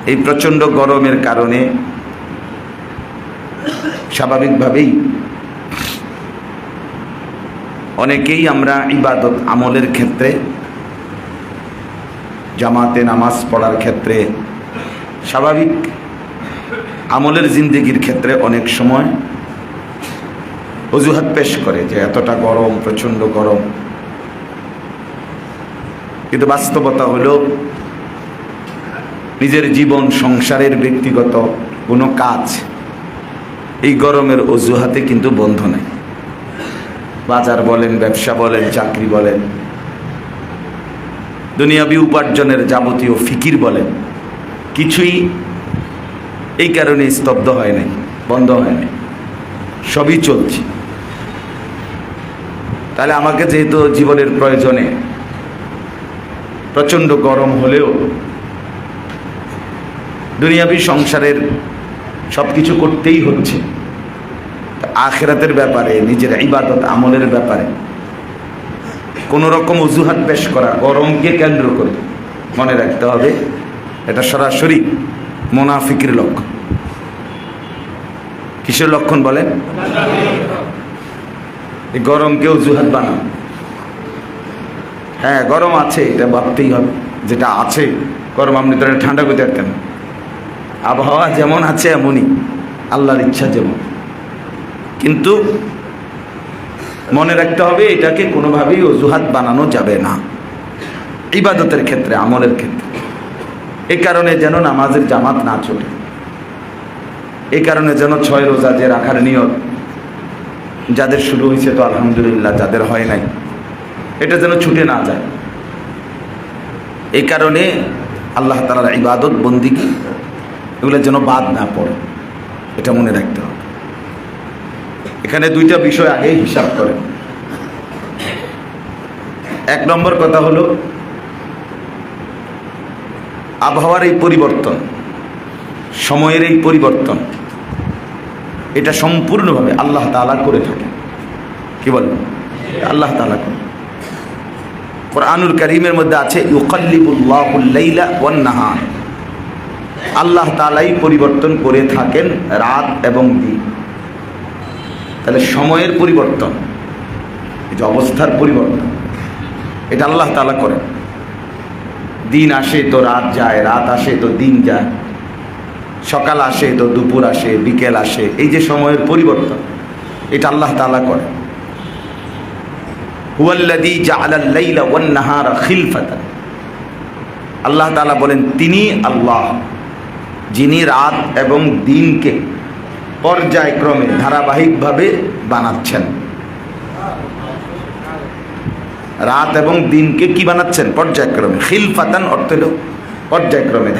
এই প্রচণ্ড গরমের কারণে স্বাভাবিকভাবেই অনেকেই আমরা ইবাদত আমলের ক্ষেত্রে, জামাতে নামাজ পড়ার ক্ষেত্রে, স্বাভাবিক আমলের জিন্দেগির ক্ষেত্রে অনেক সময় অজুহাত পেশ করে যে এতটা গরম, প্রচণ্ড গরম। কিন্তু বাস্তবতা হলো নিজের জীবন, সংসারের ব্যক্তিগত কোনো কাজ এই গরমের অজুহাতে কিন্তু বন্ধ নেই। বাজার বলেন, ব্যবসা বলেন, চাকরি বলেন, দুনিয়াবি উপার্জনের যাবতীয় ফিকির বলেন, কিছুই এই কারণে স্তব্ধ হয় নাই, বন্ধ হয় নাই, সবই চলছে। তাহলে আমাকে যেহেতু জীবনের প্রয়োজনে প্রচণ্ড গরম হলেও দুনিয়াবি সংসারের সব কিছু করতেই হচ্ছে, আখিরাতের ব্যাপারে, নিজের ইবাদত আমলের ব্যাপারে কোনো রকম অজুহাত পেশ করা গরমকে কেন্দ্র করে, মনে রাখতে হবে এটা সরাসরি মুনাফিকের লক্ষণ। কিসের লক্ষণ বলেন? এই গরমকে অজুহাত বানান। হ্যাঁ, গরম আছে, এটা ভাবতেই হবে, যেটা আছে গরম। আপনি তো ঠান্ডা করতে পারতেন না। আবহাওয়া যেমন আছে এমনই, আল্লাহর ইচ্ছা যেমন। কিন্তু মনে রাখতে হবে এটাকে কোনোভাবেই অজুহাত বানানো যাবে না ইবাদতের ক্ষেত্রে, আমলের ক্ষেত্রে। এই কারণে যেন নামাজের জামাত না চলে, এই কারণে যেন 6 রোজা যে রাখার নিয়ত যাদের শুরু হয়েছে তো আলহামদুলিল্লাহ, যাদের হয় নাই এটা যেন ছুটে না যায়। এই কারণে আল্লাহ তাআলার ইবাদত, বন্দিগি এগুলো যেন বাদ না পড়ে, এটা মনে রাখতে হবে। এখানে 2টা বিষয় আগেই হিসাব করেন। 1 নম্বর কথা হলো আবহাওয়ার এই পরিবর্তন, সময়ের এই পরিবর্তন, এটা সম্পূর্ণভাবে আল্লাহ তাআলা করে থাকে। কি বলেন? আল্লাহ তাআলা করে। কুরআনুল কারীমের মধ্যে আছে ইউকাল্লিবুল্লাহুল লাইলা ওয়ান নাহার, আল্লাহ তাআলাই পরিবর্তন করে থাকেন রাত এবং দিন। তাহলে সময়ের পরিবর্তন, এই যে অবস্থার পরিবর্তন, এটা আল্লাহ তাআলা করেন। দিন আসে তো রাত যায়, রাত আসে তো দিন যায়, সকাল আসে তো দুপুর আসে, বিকেল আসে, এই যে সময়ের পরিবর্তন, এটা আল্লাহ তাআলা করেন। হুয়াল্লাযী জাআলাল লাইলা ওয়ান নাহারা খিলফাতান, আল্লাহ তাআলা বলেন তিনি আল্লাহ যিনি রাত এবং দিনকে পর্যায়ক্রমে ধারাবাহিকভাবে বানাচ্ছেন। রাত এবং দিনকে কি বানাচ্ছেন? পর্যায়ক্রমে। খিলফাতান অর্থ হল পর্যায়ক্রমে,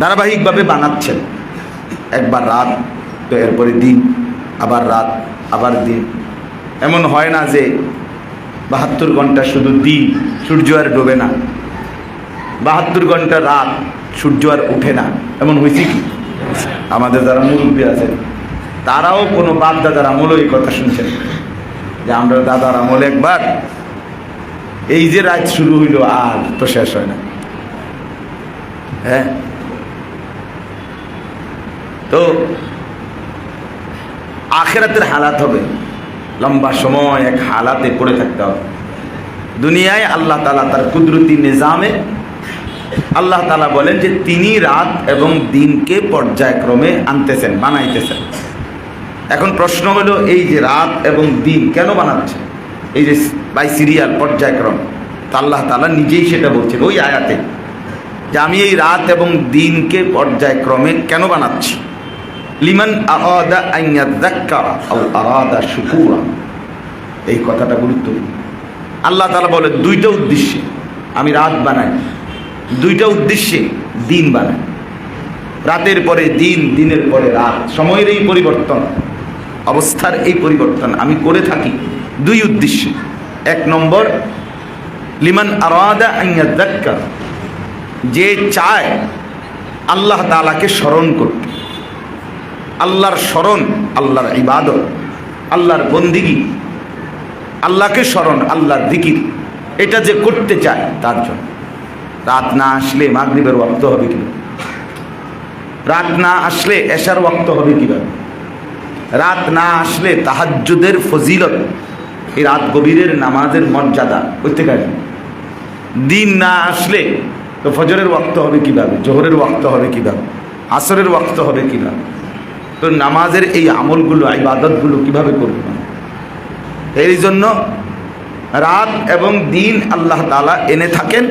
ধারাবাহিকভাবে বানাচ্ছেন। একবার রাত তো এরপরে দিন, আবার রাত, আবার দিন। এমন হয় না যে 72 ঘন্টা শুধু দিন, সূর্য আর ডোবে না, 72 ঘন্টা রাত, সূর্য আর ওঠে না। এমন হয়েছে কি? আমাদের যারা মুরব্বী আছেন তারাও কোনো বাপ দাদার আমলও এই কথা শুনছেন যে আমরা দাদার আমলে একবার এই যে রাত শুরু হইল আর তো শেষ হয় না। হ্যাঁ, তো আখিরাতের হালাত হবে, লম্বা সময় এক হালাতে পড়ে থাকতে হবে। দুনিয়ায় আল্লাহ তাআলা তার কুদরতি নিজামে আল্লাহ তাআলা বলেন যে তিনি রাত এবং দিনকে পর্যায়ক্রমে আনতেছেন, বানাইতেছেন। এখন প্রশ্ন হলো এই যে রাত এবং দিন কেন বানাচ্ছে? এই যে বাই সিরিয়াল, পর্যায়ক্রম, তা আল্লাহ তাআলা নিজেই সেটা বলছেন ওই আয়াতে যে আমি এই রাত এবং দিনকে পর্যায়ক্রমে কেন বানাচ্ছি। লিমান আরাদা আন ইয়াযাক্কারা আও আরাদা শুকুরা, এই কথাটা গুরুত্বপূর্ণ। আল্লাহ তাআলা বলে 2টা উদ্দেশ্যে আমি রাত বানাই, 2টা উদ্দেশ্যে দিন বানাই। রাতের পরে দিন, দিনের পরে রাত, সময়ের এই পরিবর্তন, অবস্থার এই পরিবর্তন আমি করে থাকি 2 উদ্দেশ্যে। 1 নম্বর লিমান আরাদা আন ইয়াযাক্কারা, যে চায় আল্লাহ তাআলাকে স্মরণ করতে, আল্লাহর স্মরণ, আল্লাহর ইবাদত, আল্লাহর বন্দিগি, আল্লাহকে স্মরণ, আল্লাহর জিকির, এটা যে করতে চায় তার জন্য। রাত না আসলে মাগরিবের ওয়াক্ত হবে কিভাবে? রাত না আসলে এশার ওয়াক্ত হবে কিভাবে? রাত না আসলে তাহাজ্জুদের ফজিলত, এই রাত গভীরের নামাজের মর্যাদা করতে পারে। দিন না আসলে তো ফজরের ওয়াক্ত হবে কিভাবে, জোহরের ওয়াক্ত হবে কিভাবে, আসরের ওয়াক্ত হবে কিভাবে? তো নামাজের এই আমলগুলো, ইবাদতগুলো কিভাবে করবে? এই জন্য রাত এবং দিন আল্লাহ তাআলা এনে থাকেন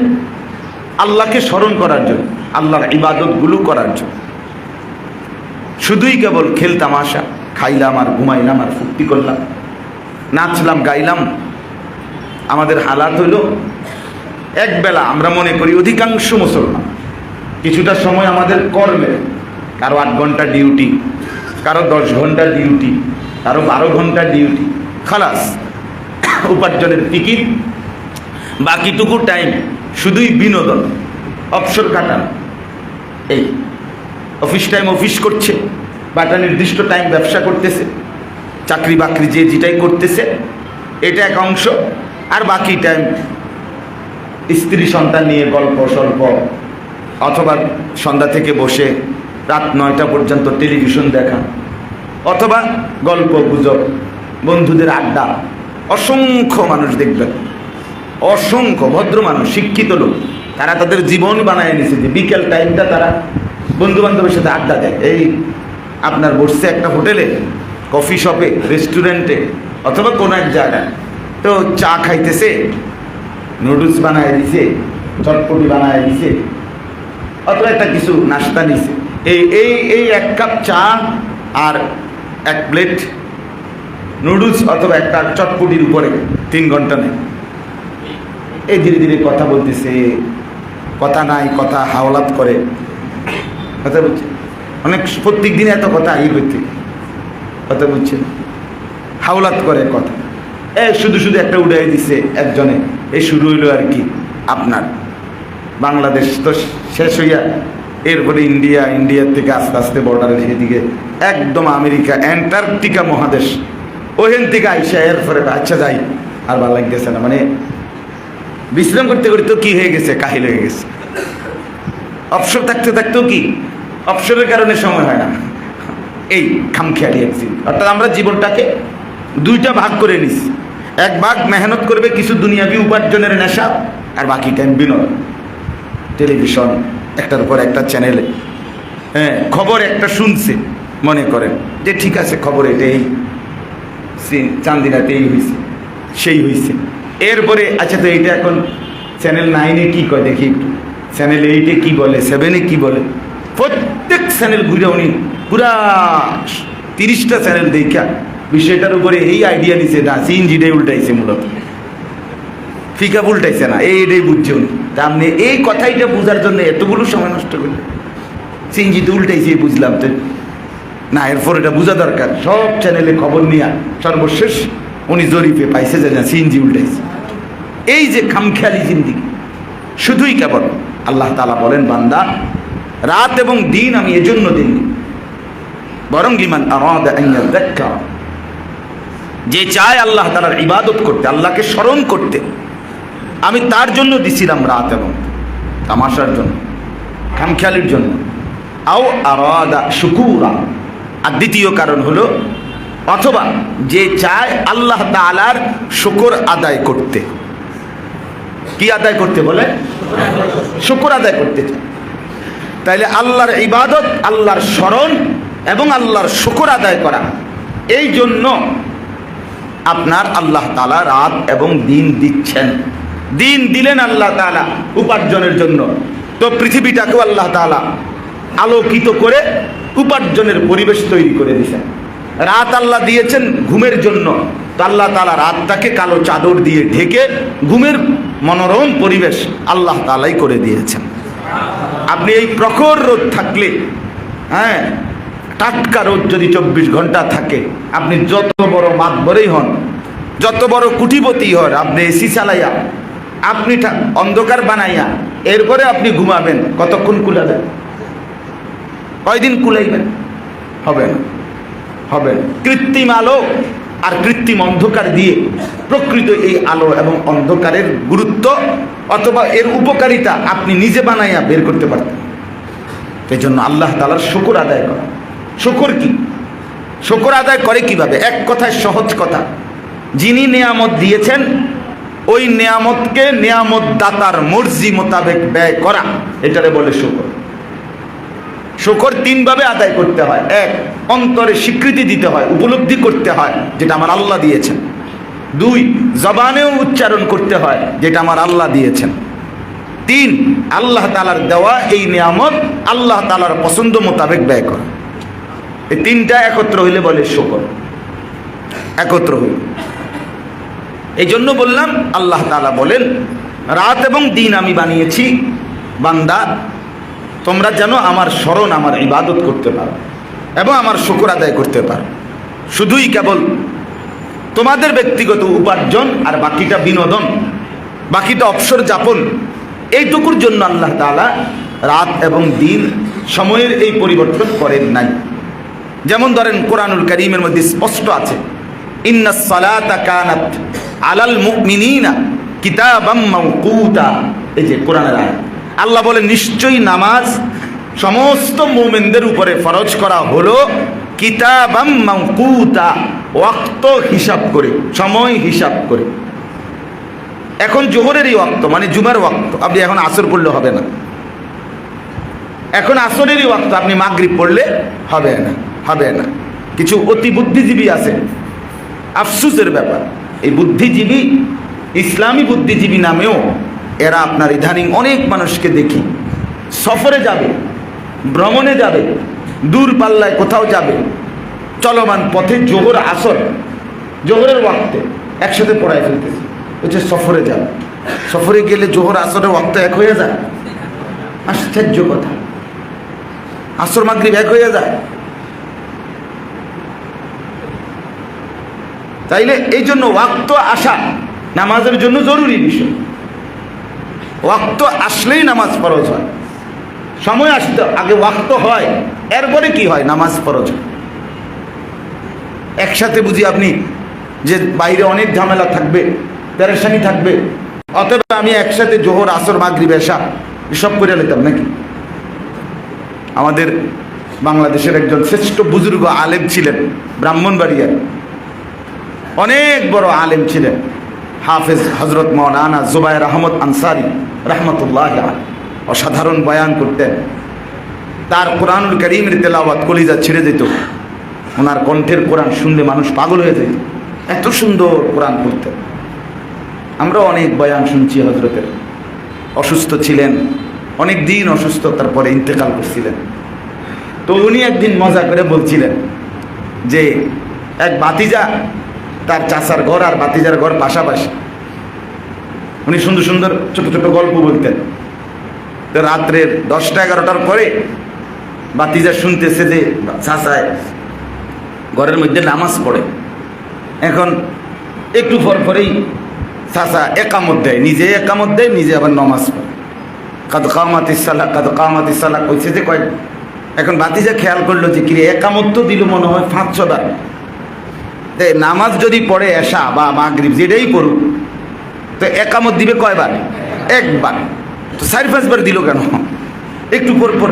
আল্লাহকে স্মরণ করার জন্য, আল্লাহর ইবাদতগুলো করার জন্য। শুধুই কেবল খেল তামাশা, খাইলাম আর ঘুমাইলাম আর ফুর্তি করলাম, নাচলাম গাইলাম। আমাদের হালাত হইল একবেলা, আমরা মনে করি অধিকাংশ মুসলমান কিছুটা সময় আমাদের কর্মে, কারো 8 ঘন্টা ডিউটি, কারো 10 ঘন্টা ডিউটি, কারো 12 ঘন্টা ডিউটি, খালাস উপার্জনের টিকিট। বাকিটুকু টাইম শুধুই বিনোদন, অবসর কাটানো। এই অফিস টাইম অফিস করছে, বা একটা নির্দিষ্ট টাইম ব্যবসা করতেছে, চাকরি বাকরি যে যেটাই করতেছে এটা এক অংশ। আর বাকি টাইম স্ত্রী সন্তান নিয়ে গল্প স্বল্প, অথবা সন্ধ্যা থেকে বসে রাত 9টা পর্যন্ত টেলিভিশন দেখা, অথবা গল্প গুজব, বন্ধুদের আড্ডা। অসংখ্য মানুষ দেখবেন, অসংখ্য ভদ্র মানুষ, শিক্ষিত লোক, তারা তাদের জীবন বানায় নিছে যে বিকেল টাইমটা তারা বন্ধু বান্ধবের সাথে আড্ডা দেয়। এই আপনার বসছে একটা হোটেলে, কফি শপে, রেস্টুরেন্টে, অথবা কোনো এক জায়গায়, তো চা খাইতেছে, নুডলস বানায় দিছে, চটপটি বানায় দিছে, অথবা একটা কিছু নাস্তা নিছে। এই এই এই 1 কাপ চা আর 1 প্লেট নুডলস অথবা একটা চটপটির উপরে 3 ঘন্টা নেই। এই ধীরে ধীরে কথা বলতেছে, কথা নাই, কথা হাওলাত করে, কথা বলছে। অনেক প্রত্যেক দিন এত কথা এই ব্যক্তি কথা বলছে, হাওলাত করে কথা। শুধু শুধু একটা উড়াই দিছে একজনে। এই শুরু হইলো আর কি আপনার বাংলাদেশ তো শেষ হইয়া, এরপরে ইন্ডিয়া, ইন্ডিয়ার থেকে আস্তে আস্তে বর্ডারের সেদিকে একদম আমেরিকা, অ্যান্টার্কটিকা মহাদেশ, ওখান থেকে আইসা এরপরে আচ্ছা যাই আর ভালো লাগতেছে না, মানে বিশ্রাম করতে করতেও কি হয়ে গেছে, কাহিল হয়ে গেছে। অবসর থাকতে থাকতেও কি অবসরের কারণে সময় হয় না, এই খামখেয়ালি একদিন। অর্থাৎ আমরা জীবনটাকে 2টা ভাগ করে নিছি। এক ভাগ মেহনত করবে কিছু দুনিয়াবি উপার্জনের নেশা, আর বাকি টাইম বিনোদন। টেলিভিশন একটার উপর একটা চ্যানেলে, খবর একটা শুনছে, মনে করেন যে ঠিক আছে খবর এটাই, চান্দিনাতে এই হয়েছে সেই হয়েছে। এরপরে আচ্ছা তো এইটা এখন চ্যানেল 9-এ কী কয় দেখি একটু, চ্যানেল 8-এ কী বলে, 7-এ কী বলে, প্রত্যেক চ্যানেল ঘুরে উনি পুরা 30টা চ্যানেল দেখা বিষয়টার উপরে এই আইডিয়া নিছে, না সিএনজিটাই উল্টাইছে, মূলত ফিকা উল্টাইছে না, এইটাই বুঝছে উনি। তা আপনি এই কথাইটা বোঝার জন্য এতগুলো সময় নষ্ট করলেন, সিএনজিতে উল্টাইছে বুঝলাম তো না, এরপর এটা বোঝা দরকার। সব চ্যানেলে খবর নিয়ে সর্বশেষ উনি জরিপে পাইছে যে না সিএনজি উল্টাইছে। এই যে খামখেয়ালি জিন্দিগি, শুধুই কেবল আল্লাহ তাআলা বলেন বান্দা রাত এবং দিন আমি এজন্য দিইনি, বরং লিমান আরাদা আন ইয়াযাক্কার, যে চায় আল্লাহ তাআলার ইবাদত করতে, আল্লাহকে স্মরণ করতে, আমি তার জন্য দিছিলাম রাত এবং তামাশার জন্য, খামখেয়ালির জন্য। আও আরাদা শুকুরা, আর দ্বিতীয় কারণ হলো অথবা যে চায় আল্লাহ তাআলার শুকর আদায় করতে। কি আদায় করতে বলে? শুকর আদায় করতে চায়। তাইলে আল্লাহর ইবাদত, আল্লাহর স্মরণ এবং আল্লাহর শুকর আদায় করা, এই জন্য আপনার আল্লাহ তাআলা রাত এবং দিন দিচ্ছেন। দিন দিলেন আল্লাহ তাআলা উপার্জনের জন্য, তো পৃথিবীটাকেও আল্লাহ তাআলা আলোকিত করে উপার্জনের পরিবেশ তৈরি করে দিয়েছেন। রাত আল্লাহ দিয়েছেন ঘুমের জন্য, তো আল্লাহ তাআলা রাতটাকে কালো চাদর দিয়ে ঢেকে ঘুমের মনোরম পরিবেশ আল্লাহ তাআলাই করে দিয়েছেন। আপনি এই প্রখর রোদ থাকলে, টাটকা রোদ যদি 24 ঘন্টা থাকে, আপনি যত বড় মাতবরই হন, যত বড় কুটিপতি হন, আপনি এসি চালাইয়া, আপনি অন্ধকার বানাইয়া, এরপরে আপনি ঘুমাবেন, কতক্ষণ কুলাবেন? কয়দিন কুলাইবেন? হবে না, হবে না। কৃত্রিম আলো আর কৃত্রিম অন্ধকার দিয়ে প্রকৃত এই আলো এবং অন্ধকারের গুরুত্ব অথবা এর উপকারিতা আপনি নিজে বানাইয়া বের করতে পারতেন। এই জন্য আল্লাহ তাআলার শুকর আদায় করা। শুকর কি? শুকর আদায় করে কিভাবে? এক কথায়, সহজ কথা, যিনি নিয়ামত দিয়েছেন ওই নিয়ামতকে নিয়ামত দাতার মর্জি মোতাবেক ব্যয় করা, এটারে বলে শুকর। শুকর তিনভাবে আদায় করতে হয়। এক, অন্তরে স্বীকৃতি দিতে হয়, উপলব্ধি করতে হয় যেটা আমার আল্লাহ দিয়েছেন। দুই, জবানেও উচ্চারণ করতে হয় যেটা আমার আল্লাহ দিয়েছেন। তিন, আল্লাহ তাআলার দেওয়া এই নিয়ামত আল্লাহ তাআলার পছন্দ মোতাবেক ব্যয় করা। এই তিনটা একত্র হইলে বলে শুকর। একত্র হইল। এই জন্য বললাম, আল্লাহ তাআলা বলেন, রাত এবং দিন আমি বানিয়েছি বান্দা তোমরা যেন আমার স্মরণ, আমার ইবাদত করতে পারো এবং আমার শুকর আদায় করতে পারো। শুধুই কেবল তোমাদের ব্যক্তিগত উপার্জন আর বাকিটা বিনোদন, বাকিটা অবসর যাপন, এইটুকুর জন্য আল্লাহ তাআলা রাত এবং দিন সময়ের এই পরিবর্তন করেন নাই। যেমন ধরেন কোরআনুল কারীমের মধ্যে স্পষ্ট আছে, ইন্নাস সালাতা কানাত আলাল মুমিনিনা কিতাবাম মাওকুতা। এই যে কোরআনের আয়াত, আল্লাহ বলেন নিশ্চয়ই নামাজ সমস্ত মুমিনদের উপরে ফরজ করা হলো কিতাবাম মাওকুতা, ওয়াক্ত হিসাব করে, সময় হিসাব করে। এখন জোহরেরই ওয়াক্ত মানে জুমার ওয়াক্ত, আপনি এখন আসর পড়লে হবে না। এখন আসরেরই ওয়াক্ত, আপনি মাগরিব পড়লে হবে না, হবে না। কিছু অতি বুদ্ধিজীবী আছে, আফসুসের ব্যাপার, এই বুদ্ধিজীবী, ইসলামী বুদ্ধিজীবী নামেও এরা আপনার ইদানিং অনেক মানুষকে দেখি সফরে যাবে, ভ্রমণে যাবে, দূর পাল্লায় কোথাও যাবে, চলমান পথে জোহর আসর, জোহরের ওয়াক্তে একসাথে পড়ায় ফেলতেছে। হচ্ছে সফরে যাবে, সফরে গেলে জোহর আসরের ওয়াক্ত এক হয়ে যায়। আশ্চর্য কথা, আসর মাগরিব এক হয়ে যায়। তাইলে এই জন্য ওয়াক্ত আসা নামাজের জন্য জরুরি বিষয়। ওয়াক্ত আসলেই নামাজ ফরজ হয়, সময় আসতে আগে ওয়াক্ত হয়, এরপরে কি হয়? নামাজ ফরজ হয়। একসাথে বুঝি আপনি যে বাইরে অনেক ঝামেলা থাকবে, পেরেশানি থাকবে, অতএব আমি একসাথে জোহর আসর মাগরিব এশা এসব করে নিতাম নাকি? আমাদের বাংলাদেশের একজন শ্রেষ্ঠ বুজুর্গ আলেম ছিলেন ব্রাহ্মণবাড়িয়ার, অনেক বড় আলেম ছিলেন, হাফেজ হজরত মাওলানা জুবায়ের আহমদ আনসারী রহমতুল্লাহ আলাইহি। অসাধারণ বয়ান করতেন, তার কোরআনুল কারীমের তেলাওয়াত কলিজা ছেড়ে যেত। ওনার কণ্ঠের কোরআন শুনলে মানুষ পাগল হয়ে যেত, এত সুন্দর কোরআন পড়তেন। আমরা অনেক বয়ান শুনছি হজরতের। অসুস্থ ছিলেন, অনেক দিন অসুস্থতার পরে ইন্তেকাল করছিলেন। তো উনি একদিন মজা করে বলছিলেন যে এক ভাতিজা, তার চাচার ঘর আর ভাতিজার ঘর পাশাপাশি। উনি সুন্দর সুন্দর ছোট ছোট গল্প বলতেন। তো রাত্রের 10টা-11টার পরে ভাতিজা শুনতেছে যে চাচায় ঘরের মধ্যে নামাজ পড়ে। এখন একটু পর পরেই চাচা একামত দেয়, নিজে একামত দেয়, নিজে আবার নামাজ পড়ে। কাদ কামাতিস সালাহ, কাদ কামাতিস সালাহ কইছে যে কয়। এখন ভাতিজা খেয়াল করলো যে কিরে একামত তো দিল মনে হয় 5-6 বার, নামাজ যদি পড়ে এশা বা মাগরিব যেটাই পড়ুক, তো একামত দিবে কয়বার? একবার। তো 4-5 বার দিল কেন? একটু পর পর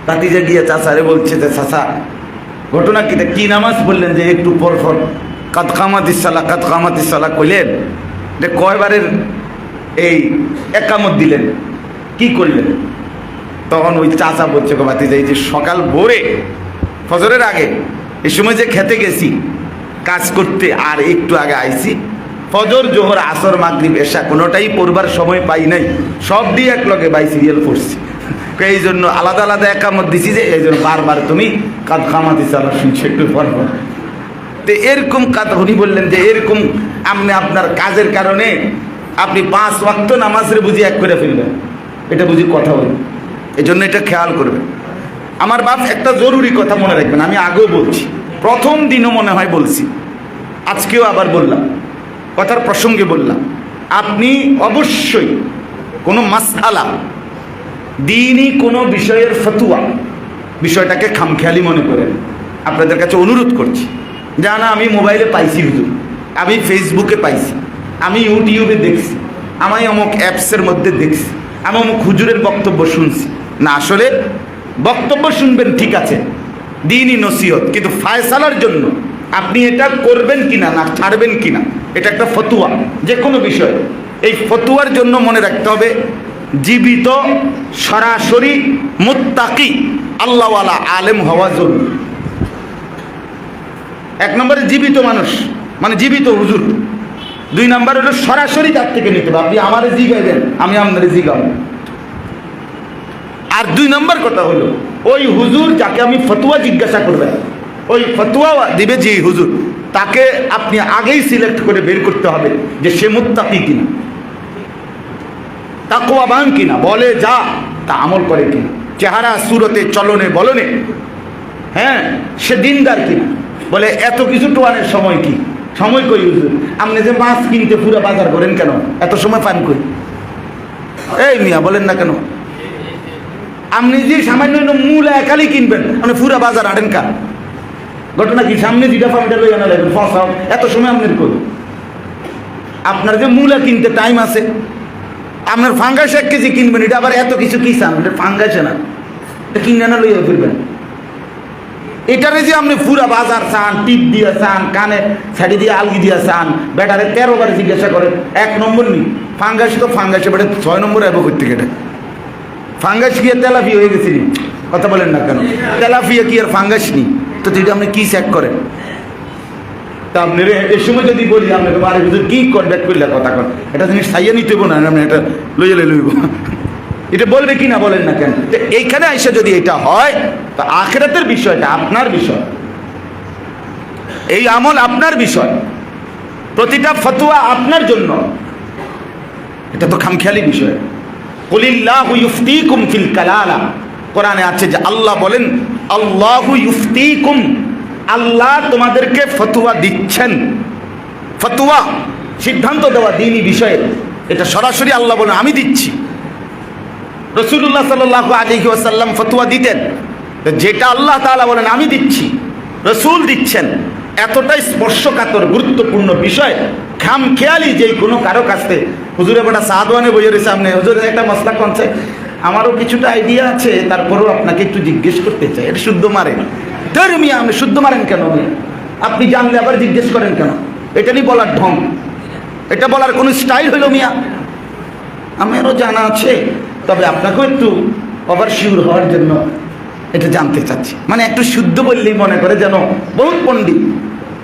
ভাতিজা গিয়ে চাচারে বলছে যে চাচা ঘটনা কি নামাজ পড়লেন যে একটু পর পর কাদ কামাতিস সালাহ, কাদ কামাতিস সালাহ কইলেন, যে কয়বারের এই একামত দিলেন, কি করলেন? তখন ওই চাচা বলছে ভাতিজা, এই যে সকাল ভোরে ফজরের আগে এই সময় যে খেতে গেছি কাজ করতে, আর একটু আগে আইছি, ফজর জোহর আসর মাগরিব এশা কোনোটাই পড়বার সময় পাই নাই, সব দিয়ে এক লগে বাই সিরিয়াল পড়ছি। এই জন্য আলাদা আলাদা একামত দিছি, যে এই জন্য বারবার তুমি কাদ কামাতিস সালাহ শুনছো একটু পর পর। তো এরকম কথা উনি বললেন যে এরকম আপনি আপনার কাজের কারণে আপনি 5 ওয়াক্ত নামাজের বুঝি এক করে ফেলবেন, এটা বুঝি কথা হল। এই জন্য এটা খেয়াল করবেন। আমার বাপ একটা জরুরি কথা মনে রাখবেন, আমি আগেও বলছি, প্রথম দিনও মনে হয় বলছি, আজকেও আবার বললাম, কথার প্রসঙ্গে বললাম, আপনি অবশ্যই কোনো মাসআলা, দ্বীনি কোনো বিষয়ের ফতুয়া, বিষয়টাকে খামখেয়ালি মনে করেন। আপনাদের কাছে অনুরোধ করছি, জানা আমি মোবাইলে পাইছি হুজুর, আমি ফেসবুকে পাইছি, আমি ইউটিউবে দেখছি, আমি অমুক অ্যাপসের মধ্যে দেখছি, আমি অমুক হুজুরের বক্তব্য শুনছি। না, আসলে বক্তব্য শুনবেন ঠিক আছে, দিনই নসিহত, কিন্তু ফায়সালার জন্য আপনি এটা করবেন কিনা না ছাড়বেন কিনা, এটা একটা ফতুয়া যে কোনো বিষয়। এই ফতুয়ার জন্য মনে রাখতে হবে জীবিত সরাসরি মুত্তাকি আল্লাহওয়ালা আলেম হওয়া জরুরি। এক নম্বরে জীবিত মানুষ মানে জীবিত হুজুর, দুই নম্বর হলো সরাসরি তার থেকে নিতে হবে, আপনি আমারে জিগাইবেন আমি আপনারে জিগাবো। আর দুই নম্বর কথা হলো ওই হুজুর যাকে আমি ফতুয়া জিজ্ঞাসা করবেন, ওই ফতুয়া দিবে যে হুজুর, তাকে আপনি আগেই সিলেক্ট করে বের করতে হবে যে সে মুত্তাকি কিনা, তাকওয়াবান কিনা, বলে যা তা আমল করে কিনা, চেহারা সুরতে চলনে বলনে, হ্যাঁ সে দিনদার কিনা। বলে এত কিছু টোয়ানের সময় কি, সময় কই হুজুর? আপনি যে মাছ কিনতে পুরো বাজার করেন কেন, এত সময় পান কই? এই মিয়া বলেন না কেন? আপনি যে সামান্য মূল একালি কিনবেন আপনি পুরা বাজার আটেন কা? ঘটনা কি? সামনে যেটা ফার্মটা লই আনা লাগবেন ফসাও, এত সময় আপনার কই? আপনার যে মূলা কিনতে টাইম আছে, আপনার ফাঙ্গাস 1 কেজি কিনবেন, এটা আবার এত কিছু কি চান? এটা ফাঙ্গাসে না, এটা কিনে না লইয়া ফিরবেন। এটারে যে আপনি পুরা বাজার চান, টিপ দিয়ে চান, কানে ছাড়ি দিয়ে আলগি দিয়ে চান, বেটারে 13 বারে জিজ্ঞাসা করেন, 1 নম্বর নি ফাঙ্গাস, তো ফাঙ্গাসে বেটা 6 নম্বরে আইব করতে গেটে। ফাঙ্গাস কি আর তেলাপিয়া হয়ে গেছিনি? কথা বলেন না কেন? তেলাপিয়া কি আর ফাঙ্গাস নি? তো এটা আপনি কি চেক করেন? তা আপনি এই সময় যদি বলি আপনাকে বারে ভিতরে কি কনডাক্ট করলে কথা কন, এটা জিনিস সাইয়া নিতে না, আপনি এটা লইলে লইব, এটা বলবে কি না বলেন না কেন? তো এইখানে আইসা যদি এটা হয় তো আখিরাতের বিষয়টা আপনার বিষয়, এই আমল আপনার বিষয়, প্রতিটা ফতোয়া আপনার জন্য, এটা তো খামখেয়ালি বিষয়। কুলিল্লাহু ইফতিকুম ফিল কালালা, কোরআনে আছে যে আল্লাহ বলেন আল্লাহু ইফতিকুম, আল্লাহ তোমাদেরকে ফতোয়া দিচ্ছেন। ফতোয়া সিদ্ধান্ত দেওয়া দ্বীনি বিষয়ে, এটা সরাসরি আল্লাহ বলেন আমি দিচ্ছি। রাসূলুল্লাহ সাল্লাল্লাহু আলাইহি ওয়াসাল্লাম ফতোয়া দিতেন, যেটা আল্লাহ তাআলা বলেন আমি দিচ্ছি, রাসূল দিচ্ছেন, এতটাই স্পর্শকাতর গুরুত্বপূর্ণ বিষয়। খামখেয়ালি যে কোনো কারো কাছে হুজুরে বেটা সাদওয়ানে বইয়ে রয়েছে, সামনে হুজুরের একটা মশলা কনছে, আমারও কিছুটা আইডিয়া আছে, তারপরেও আপনাকে একটু জিজ্ঞেস করতে চাই, এটা শুদ্ধ মারেন ধর্মিয়া, আপনি শুদ্ধ মারেন কেন? আপনি জানলে আবার জিজ্ঞেস করেন কেন? এটা নিয়ে বলার ঢং, এটা বলার কোনো স্টাইল হইল মিয়া? আমারও জানা আছে, তবে আপনাকেও একটু ওভার শিওর হওয়ার জন্য এটা জানতে চাচ্ছি। মানে একটু শুদ্ধ বললেই মনে করে যেন বহুত পণ্ডিত।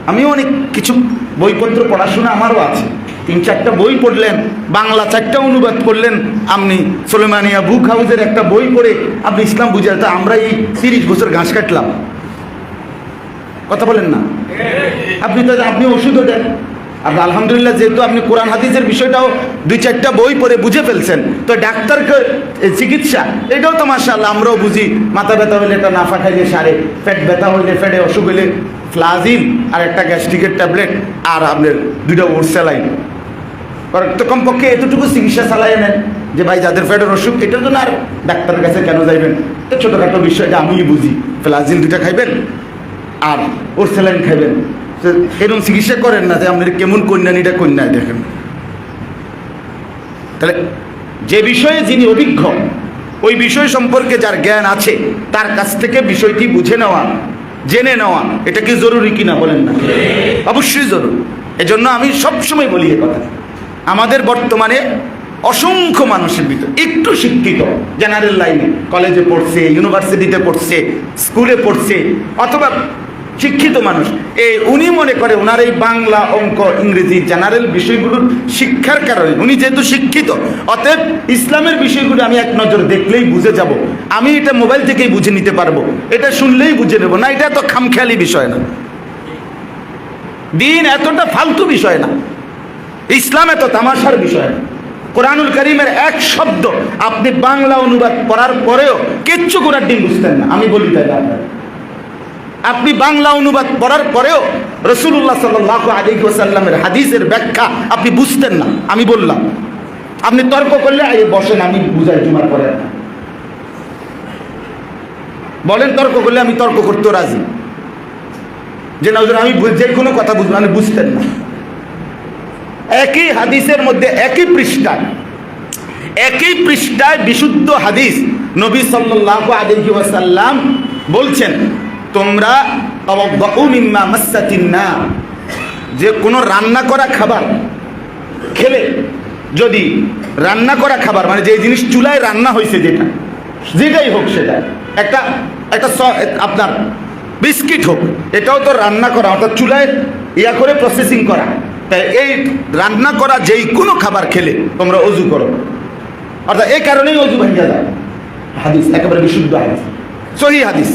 আমিও অনেক কিছু বইপত্র পড়াশোনা আমারও আছে, 3-4টা বই পড়লেন, বাংলা 4টা অনুবাদ করলেন আপনি, সুলেমানিয়া বুক হাউসের একটা বই পড়ে আপনি ইসলাম বুঝে, তা আমরা এই 30 বছর ঘাস কাটলাম। কথা বলেন না? আপনি ওষুধও দেন, আপনি আলহামদুলিল্লাহ যেহেতু আপনি কোরআন হাদিসের বিষয়টাও 2-4টা বই পড়ে বুঝে ফেলছেন, তো ডাক্তারকে চিকিৎসা এটাও তো মাশাআল্লাহ আমরাও বুঝি। মাথা ব্যথা হইলে একটা নাফা খাইলে সারে, পেট ব্যথা হইলে পেটে অসুখ হইলে ফ্লাজিল আর একটা গ্যাস্ট্রিকের ট্যাবলেট আর আপনার 2টা ওর স্যালাইন, তো কমপক্ষে এতটুকু চিকিৎসা চালাই নেন যে ভাই যাদের পেটের অসুখ এটার জন্য আর ডাক্তারের কাছে কেন যাইবেন? তো ছোটোখাটো বিষয়টা আমিই বুঝি, ফ্লাজিল 2টা খাইবেন আর ওর স্যালাইন খাইবেন, এরকম চিকিৎসা করেন না যে আপনার কেমন কন্যা নিটা কন্যায় দেখেন। তাহলে যে বিষয়ে যিনি অভিজ্ঞ, ওই বিষয় সম্পর্কে যার জ্ঞান আছে, তার কাছ থেকে বিষয়টি বুঝে নেওয়া, জেনে নেওয়া, এটা কি জরুরি কিনা বলেন না? অবশ্যই জরুরি। এজন্য আমি সবসময় বলি এ কথা, আমাদের বর্তমানে অসংখ্য মানুষের ভিতর একটু শিক্ষিত, জেনারেল লাইনে কলেজে পড়ছে, ইউনিভার্সিটিতে পড়ছে, স্কুলে পড়ছে, অথবা শিক্ষিত মানুষ, উনি মনে করে ওনার এই বাংলা, অঙ্ক, ইংরেজি জেনারেল বিষয়গুলোর শিক্ষার কারণে উনি যেহেতু শিক্ষিত, অতএব ইসলামের বিষয়গুলো আমি এক নজর দেখলেই বুঝে যাব, আমি এটা মোবাইল থেকেই বুঝে নিতে পারবো, এটা শুনলেই বুঝে নেব। না, এটা তো খামখেয়ালি বিষয় না, দিন এতটা ফালতু বিষয় না, ইসলাম এত তামাশার বিষয় না। কোরআনুল কারীমের এক শব্দ আপনি বাংলা অনুবাদ করার পরেও কিচ্ছু করার দিন বুঝতেন না, আমি বলি তাই আপনার। আপনি বাংলা অনুবাদ পড়ার পরেও রাসূলুল্লাহ সাল্লাল্লাহু আলাইহি ওয়াসাল্লামের হাদিসের ব্যাখ্যা আপনি বুঝতেন না, আমি বললাম। আপনি তর্ক করলে বসেন, আমি বুঝাই জুমার পরে, বলেন তর্ক করলে আমি তর্ক করতেও রাজি। যে না হুজুর আমি যে কোনো কথা বুঝবো, মানে বুঝতেন না। একই হাদিসের মধ্যে একই পৃষ্ঠায় বিশুদ্ধ হাদিস, নবী সাল্লাল্লাহু আলাইহি ওয়াসাল্লাম বলছেন তোমরা তাওয়াদ্দাউ মিম্মা মাসসাতিন নার, যে কোনো রান্না করা খাবার খেলে, যদি রান্না করা খাবার মানে যে জিনিস চুলায় রান্না হয়েছে, যেটাই হোক, সেটা একটা আপনার বিস্কিট হোক, এটাও তো রান্না করা, অর্থাৎ চুলায় করে প্রসেসিং করা। তাই এই রান্না করা যেই কোনো খাবার খেলে তোমরা অজু করো, অর্থাৎ এই কারণেই অজু ভেঙে যায়। হাদিস একেবারে বিশুদ্ধ হাদিস, সহিহ হাদিস।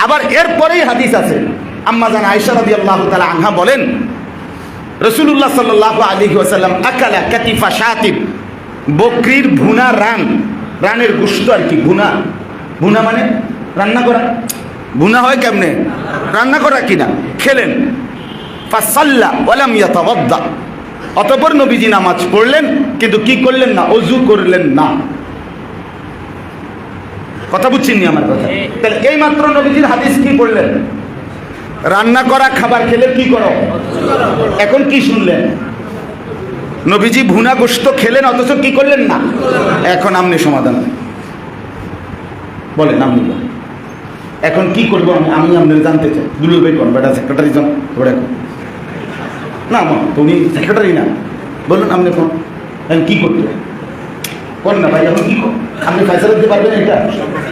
আবার এরপরেই হাদিস আছে, আম্মা জান আয়েশা রাদিয়াল্লাহু তাআলা আনহা বলেন রাসূলুল্লাহ সাল্লাল্লাহু আলাইহি ওয়াসাল্লাম আকালা কাতিফা শাতিব, বকরির ভুনা রানের গোশত আর কি, ভুনা মানে রান্না করা, ভুনা হয় কেমনে, রান্না করা কিনা, খেলেন। ফাসাল্লা ওয়ালাম ইয়াতাওয়াদ্দা, অতঃপর নবীজি নামাজ পড়লেন কিন্তু কি করলেন না, অজু করলেন না। কথা বুঝছেননি আমার কথা? তাহলে এই মাত্র নবীজির হাদিস কি পড়লেন, রান্না করা খাবার খেলে কি করো। এখন কি শুনলেন, নবীজি ভুনা গোশত খেলেন অথচ কি করলেন না। এখন আপনি সমাধান বলেন, আপনি এখন কি করবো, আমি আপনার জানতে চাই। দুলু ভাই কোন বেটা সেক্রেটারি জন না, তুমি সেক্রেটারি না, বলুন আপনি কোন, কি করতে কোন না ভাই, এখন কি আপনি ফয়সালা দিতে পারবেন, এটা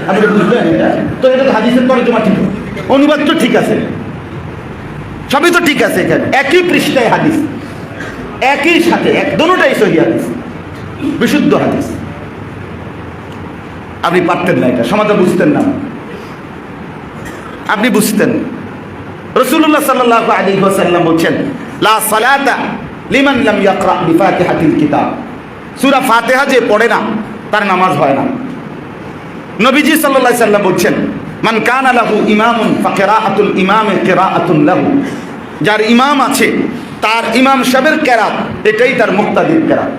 আপনি বুঝবেন, এটা তো এটা তো হাদিসের তর্জমা ঠিক, অনুবাদ তো ঠিক আছে, সবই তো ঠিক আছে। এখানে একই পৃষ্ঠায় হাদিস, একই সাথে দুটোটাই সহিহ হাদিস, বিশুদ্ধ হাদিস। আপনি পারতেন না, এটা সমাজে বুঝতেন না, আপনি বুঝতেন। রাসূলুল্লাহ সাল্লাল্লাহু আলাইহি ওয়াসাল্লাম বলছেন লা সালাতা লিমান লাম ইয়াকরা বিফাতিহাতিল কিতাব, সূরা ফাতিহা যে পড়ে না তার নামাজ হয় না। নবীজি সাল্লাল্লাহু আলাইহি ওয়াসাল্লাম বলছেন মান কানা লাহু ইমামুন ফাকিরাআতুল ইমামি কিরাআতুন লাহু, যার ইমাম আছে তার ইমাম সাহেবের কেরাত এটাই তার মুক্তাদির কেরাত।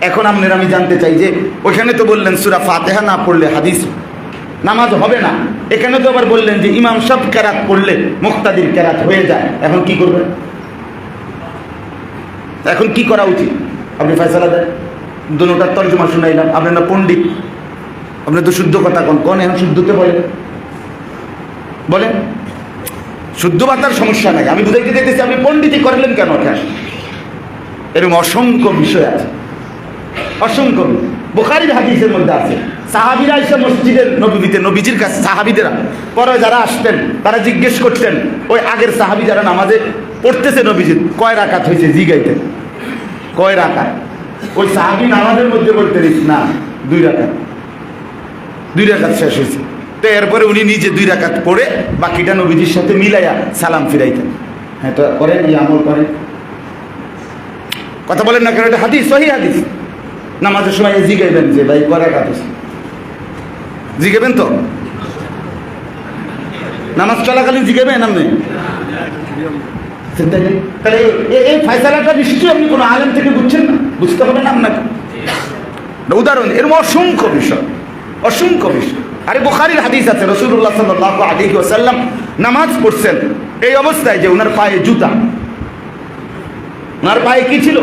এখন আপনারা আমি জানতে চাই যে ওখানে তো বললেন সূরা ফাতিহা না পড়লে হাদিস নামাজ হবে না, এখানে তো আবার বললেন যে ইমাম সাহেব কেরাত পড়লে মুক্তাদির কেরাত হয়ে যায়। এখন কি করবেন, এখন কি করা উচিত আপনি ফয়সালা দেন। দুটোটার তর্জমা শুনাইলাম, আপনার না পণ্ডিত, আপনি তো শুদ্ধ কথা কোন এখন শুদ্ধতে বলেন শুদ্ধ বার্তার সমস্যা নাই, আমি বুঝাইতে চাইতেছি আপনি পণ্ডিতই করলেন কেন। এরকম অসংখ্য বিষয় আছে, অসংখ্য। বুখারীর হাদিসের মধ্যে আছে সাহাবীরা এসে মসজিদের নববীতে নবীজির কাছে, সাহাবীদেরা পরে যারা আসতেন তারা জিজ্ঞেস করতেন ওই আগের সাহাবী যারা নামাজে পড়তেছে নবীজির কয় রাকাত হয়েছে, জিগাইতেন কয় রাকাত। ওই সাহাবী নামাজের মধ্যে বলতেন না 2 রাকাত, 2 রাকাত শেষ হয়েছে। তো এরপরে উনি নিজে 2 রাকাত পড়ে বাকিটা নবীজির সাথে মিলাইয়া সালাম ফিরাইতেন। হ্যাঁ, তো করেন, এই আমল করেন, কথা বলেন না কেন? এটা হাদিস, সহিহ হাদিস। নামাজের সময় জিগাইবেন যে ভাই কয় রাকাত হয়েছে, জিগাবেন তো, নামাজ চলাকালীন জিগাবেন আপনি। তাহলে এই ফয়সালাটা নিশ্চয়ই আপনি কোনো আলেম থেকে বুঝছেন না, বুঝতে হবে না আপনাকে। উদাহরণ এরকম অসংখ্য বিষয়, অসংখ্য বিষয়। আরে বুখারীর হাদিস আছে রাসূলুল্লাহ সাল্লাল্লাহু আলাইহি ওয়াসাল্লাম নামাজ পড়ছেন এই অবস্থায় যে ওনার পায়ে জুতা, ওনার পায়ে কি ছিল,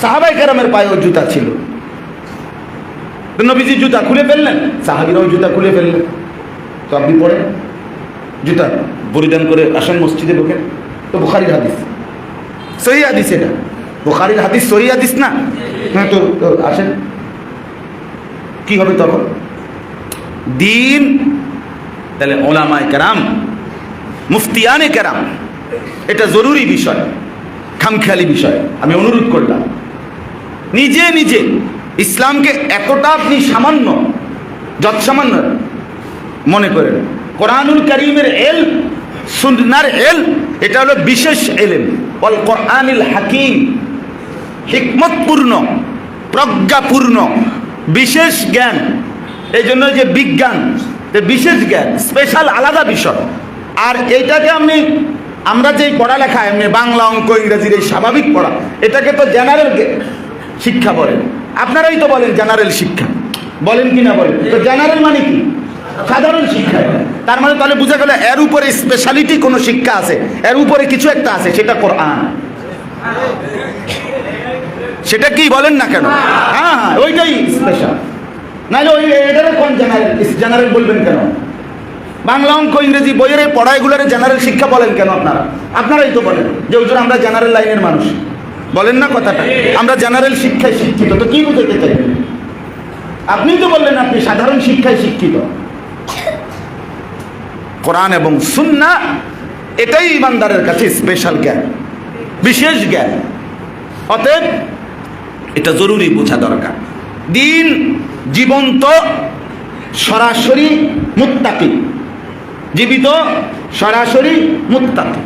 সাহাবায়ে কেরামের পায়েও জুতা ছিল। নবীজি জুতা খুলে ফেললেন, সাহাবীরাও জুতা খুলে ফেললেন। তো আপনি পড়েন জুতা পরিধান করে আসেন মসজিদে ঢোকেন। তো বুখারীর হাদিস, সহিহ হাদিস, এটা বুখারীর হাদিস, সহিহ হাদিস না? হ্যাঁ, তো আসেন, কি হবে তখন দিন? তাহলে ওলামায়ে কেরাম, মুফতিয়ানে কেরাম, এটা জরুরি বিষয়, খামখেয়ালি বিষয়। আমি অনুরোধ করলাম নিজে নিজে ইসলামকে এতটা আপনি সামান্য, যৎসামান্য মনে করেন। কোরআনুল কারীমের ইলম, সুন্নাহর ইলম, এটা হলো বিশেষ ইলম। ওয়াল কোরআনিল হাকিম, হিকমতপূর্ণ, প্রজ্ঞাপূর্ণ, বিশেষ জ্ঞান। এই জন্য যে বিজ্ঞান, বিশেষ জ্ঞান, স্পেশাল আলাদা বিষয়। আর এইটাকে আমরা যেই পড়ালেখা এমনি বাংলা, অঙ্ক, ইংরেজির এই স্বাভাবিক পড়া, এটাকে তো জেনারেল শিক্ষা বলেন। আপনারাই তো বলেন জেনারেল শিক্ষা, বলেন কি না বলেন? তো জেনারেল মানে কি? সাধারণ শিক্ষায়। তার মানে তাহলে বোঝা গেল এর উপরে স্পেশালিটি কোনো শিক্ষা আছে, এর উপরে কিছু একটা আছে, সেটা কোরআন। সেটা কি বলেন না কেন? হ্যাঁ হ্যাঁ, ওইটাই স্পেশাল। নাহলে ওই এটারে কোন জেনারেল বলবেন কেন? বাংলা অঙ্ক ইংরেজি বইয়ের পড়াইগুলোর জেনারেল শিক্ষা বলেন কেন আপনারা? আপনারাই তো বলেন যে হুজুর আমরা জেনারেল লাইনের মানুষ, বলেন না কথাটা? আমরা জেনারেল শিক্ষায় শিক্ষিত, তো কি বুঝাতে চাইবেন? আপনি তো বললেন আপনি সাধারণ শিক্ষায় শিক্ষিত। কোরআন এবং সুন্নাহ এটাই ইমানদারের কাছে স্পেশাল জ্ঞান, বিশেষ জ্ঞান। অতএব এটা জরুরি বোঝা দরকার। দিন জীবন্ত, সরাসরি মুত্তাকি, জীবিত সরাসরি মুত্তাকি।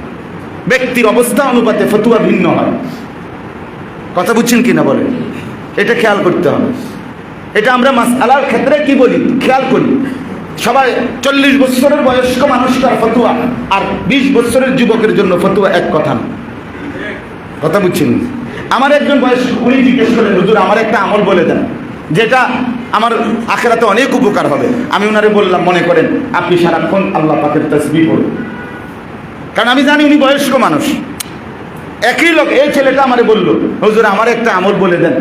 ব্যক্তির অবস্থা অনুপাতে ফতুয়া ভিন্ন হয়। কথা বুঝছেন কিনা বলেন? এটা খেয়াল করতে হবে। এটা আমরা মাসআলার ক্ষেত্রে কি বলি খেয়াল করি। সবাই 40 বছরের বয়স্ক মানুষটার ফতুয়া আর 20 বছরের যুবকের জন্য ফতুয়া এক কথা না। কথা বুঝছেন? আমার একজন বয়স্ক উনি জিজ্ঞেস করেন, হুজুর আমার একটা আমল বলে দেন যেটা আমার আখিরাতে অনেক উপকার হবে। আমি ওনারে বললাম, মনে করেন আপনি সারাক্ষণ আল্লাহ পাকের তাসবিহ পড়ুন। কারণ আমি জানি উনি বয়স্ক মানুষ। একই লোক, এই ছেলেটা আমারে বললো, হুজুর আমার একটা আমল বলে দেন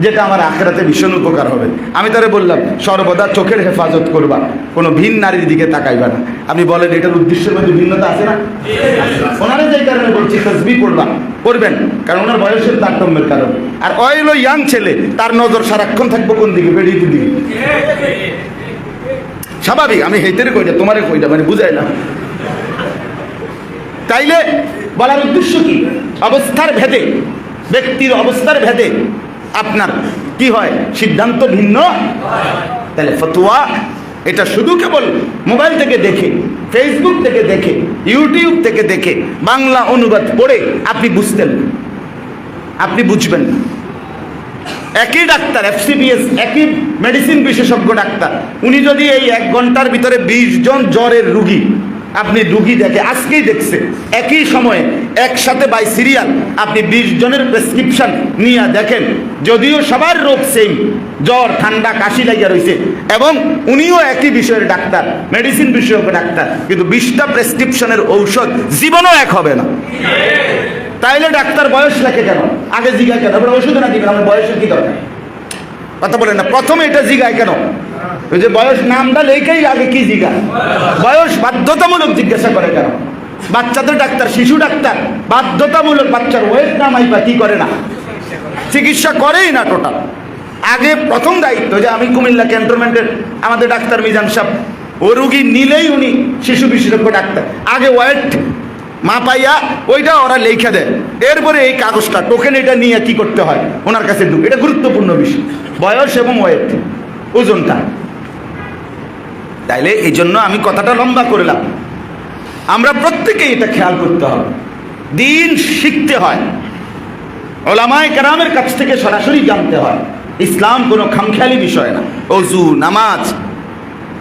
যেটা আমার আখিরাতে ভীষণ উপকার হবে। আমি তারে বললাম, সর্বদা চোখের হেফাজত করবা, কোনো ভিন নারীর দিকে তাকাইবা না। আপনি বলেন এটার উদ্দেশ্যের মধ্যে ভিন্নতা আছে না? ওনারে যে কারণে বলছি তাসবিহ পড়বা, করবেন, কারণ ওনার বয়সের তারতম্যের কারণে। আর ওইলো ইয়াং ছেলে, তার নজর সারাক্ষণ থাকবো কোন দিকে? বেরিয়ে দিকে। স্বাভাবিক, আমি হেইতেরে কইটা তোমারে কইটা মানে বুঝাই না। তাইলে বলার উদ্দেশ্য কি? অবস্থার ভেদে, ব্যক্তির অবস্থার ভেদে আপনার কি হয়, সিদ্ধান্ত ভিন্ন। তাহলে ফতোয়া এটা শুধু কেবল মোবাইল থেকে দেখে, ফেসবুক থেকে দেখে, ইউটিউব থেকে দেখে, বাংলা অনুবাদ পড়ে আপনি বুঝতেন, আপনি বুঝবেন না। একই ডাক্তার, FCPS, একই মেডিসিন বিশেষজ্ঞ ডাক্তার, উনি যদি এই 1 ঘন্টার ভিতরে 20 জন জ্বরের রুগী আপনি রুগী দেখে, আজকেই দেখছে, একই সময়ে একসাথে বাই সিরিয়াল আপনি 20 জনের প্রেসক্রিপশন নিয়ে দেখেন, যদিও সবার রোগ সেম, জ্বর ঠান্ডা কাশি লাগিয়া রয়েছে, এবং উনিও একই বিষয়ের ডাক্তার, মেডিসিন বিশেষজ্ঞ ডাক্তার, কিন্তু 20টা প্রেসক্রিপশনের ঔষধ জীবনও এক হবে না। তাইলে ডাক্তার বয়স লেখে কেন? আগে জিগায় কেন? আপনার ওষুধ না দিবেন, আমার বয়সের কি দরকার? কথা বলেন না। প্রথমে এটা জিগায় কেন? ওই যে বয়স নামটা লেখেই আগে কি জিগায়? বয়স বাধ্যতামূলক জিজ্ঞাসা করে কেন? বাচ্চাদের ডাক্তার, শিশু ডাক্তার বাধ্যতামূলক বাচ্চার ওয়েট নামাইবা কি করে না? চিকিৎসা করেই না টোটাল। আগে প্রথম দায়িত্ব, যে আমি কুমিল্লা ক্যান্টনমেন্টের আমাদের ডাক্তার মিজান সাহেব, ও রুগী নিলেই উনি শিশু বিশেষজ্ঞ ডাক্তার, আগে ওয়েট মাপাইয়া ওইটা ওরা লেখা দেয়, এরপরে এই কাগজটা টোকেন এটা নিয়ে কি করতে হয় ওনার কাছে ঢুকে। এটা গুরুত্বপূর্ণ বিষয়, বয়স এবং ওয়েট, ওজনটা। তাইলে এই জন্য আমি কথাটা লম্বা করলাম। আমরা প্রত্যেকেই এটা খেয়াল করতে হবে, দিন শিখতে হয়, ওলামায়ে কেরামের কাছ থেকে সরাসরি জানতে হয়। ইসলাম কোনো খামখেয়ালি বিষয় না। ওযু, নামাজ,